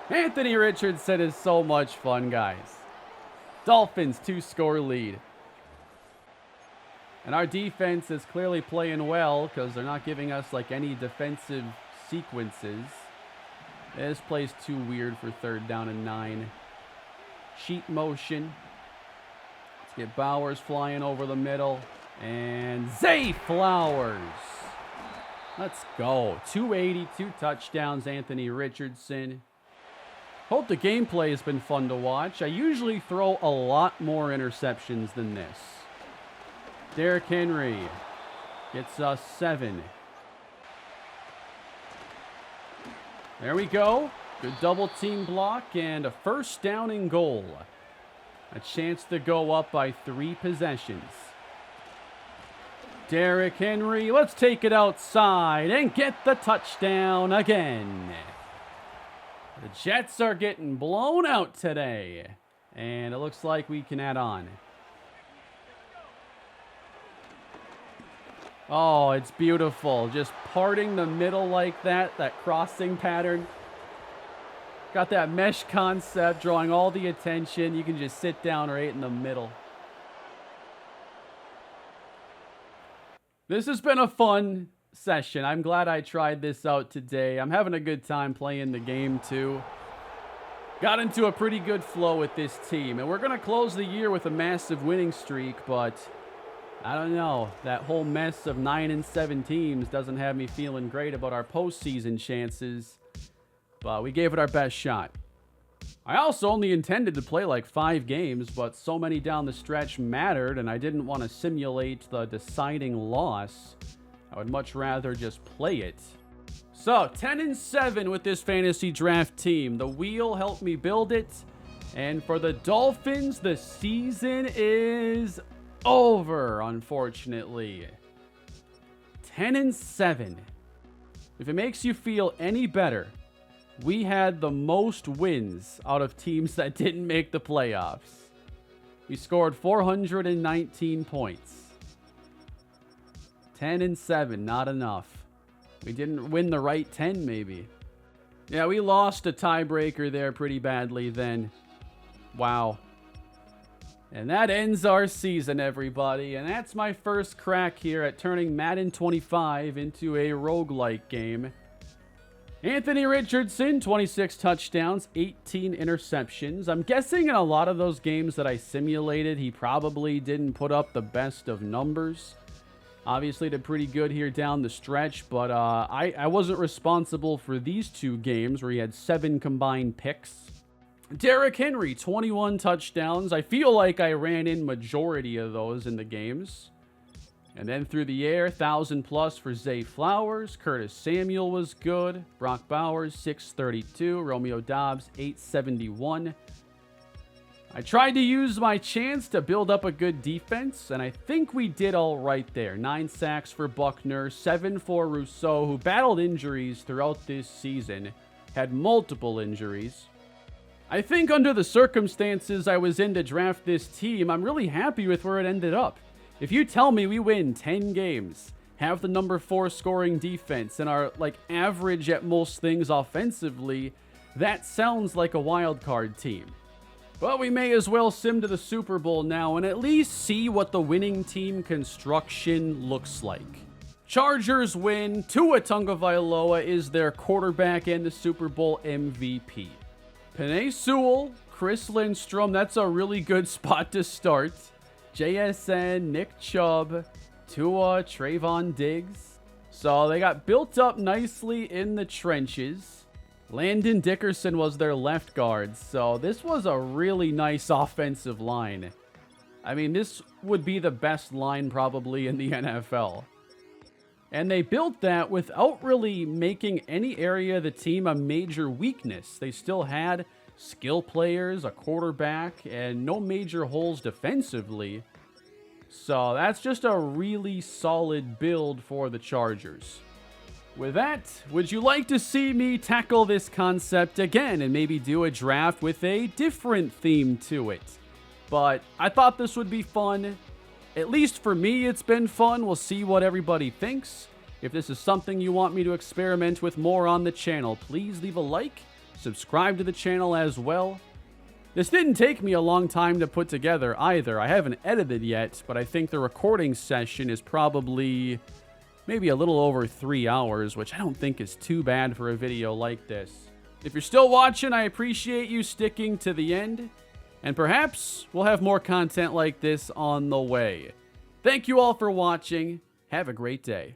Anthony Richardson is so much fun, guys. Dolphins 2-score lead. And our defense is clearly playing well because they're not giving us like any defensive sequences. This play's too weird for 3rd down and 9. Cheat motion. Let's get Bowers flying over the middle. And Zay Flowers. Let's go. 282 touchdowns, Anthony Richardson. Hope the gameplay has been fun to watch. I usually throw a lot more interceptions than this. Derrick Henry gets us 7. There we go. Good double team block and a 1st down and goal. A chance to go up by 3 possessions. Derrick Henry, let's take it outside and get the touchdown again. The Jets are getting blown out today. And it looks like we can add on. Oh, it's beautiful. Just parting the middle like that, that crossing pattern. Got that mesh concept, drawing all the attention. You can just sit down right in the middle. This has been a fun session. I'm glad I tried this out today. I'm having a good time playing the game too. Got into a pretty good flow with this team, and we're going to close the year with a massive winning streak, but I don't know. That whole mess of 9-7 teams doesn't have me feeling great about our postseason chances, but we gave it our best shot. I also only intended to play like 5 games, but so many down the stretch mattered, and I didn't want to simulate the deciding loss. I would much rather just play it. So, 10-7 with this fantasy draft team. The wheel helped me build it, and for the Dolphins, the season is over, unfortunately. 10-7. If it makes you feel any better, we had the most wins out of teams that didn't make the playoffs. We scored 419 points. 10-7, not enough. We didn't win the right 10, maybe. Yeah, we lost a tiebreaker there pretty badly then. Wow. And that ends our season, everybody. And that's my first crack here at turning Madden 25 into a roguelike game. Anthony Richardson, 26 touchdowns, 18 interceptions. I'm guessing in a lot of those games that I simulated, he probably didn't put up the best of numbers. Obviously did pretty good here down the stretch, but I wasn't responsible for these 2 games where he had 7 combined picks. Derrick Henry, 21 touchdowns. I feel like I ran in majority of those in the games. And then through the air, 1,000 plus for Zay Flowers. Curtis Samuel was good. Brock Bowers, 632. Romeo Dobbs, 871. I tried to use my chance to build up a good defense, and I think we did all right there. 9 sacks for Buckner, 7 for Rousseau, who battled injuries throughout this season. Had multiple injuries. I think under the circumstances I was in to draft this team, I'm really happy with where it ended up. If you tell me we win 10 games, have the number 4 scoring defense, and are like average at most things offensively, that sounds like a wild card team. But we may as well sim to the Super Bowl now and at least see what the winning team construction looks like. Chargers win. Tua Tagovailoa is their quarterback and the Super Bowl MVP. Penei Sewell, Chris Lindstrom, that's a really good spot to start. JSN, Nick Chubb, Tua, Trayvon Diggs. So they got built up nicely in the trenches. Landon Dickerson was their left guard, so this was a really nice offensive line. I mean, this would be the best line probably in the NFL. And they built that without really making any area of the team a major weakness. They still had skill players, a quarterback, and no major holes defensively. So that's just a really solid build for the Chargers. With that, would you like to see me tackle this concept again and maybe do a draft with a different theme to it? But I thought this would be fun. At least for me, it's been fun. We'll see what everybody thinks. If this is something you want me to experiment with more on the channel, please leave a like, subscribe to the channel as well. This didn't take me a long time to put together either. I haven't edited yet, but I think the recording session is probably maybe a little over 3 hours, which I don't think is too bad for a video like this. If you're still watching, I appreciate you sticking to the end, and perhaps we'll have more content like this on the way. Thank you all for watching. Have a great day.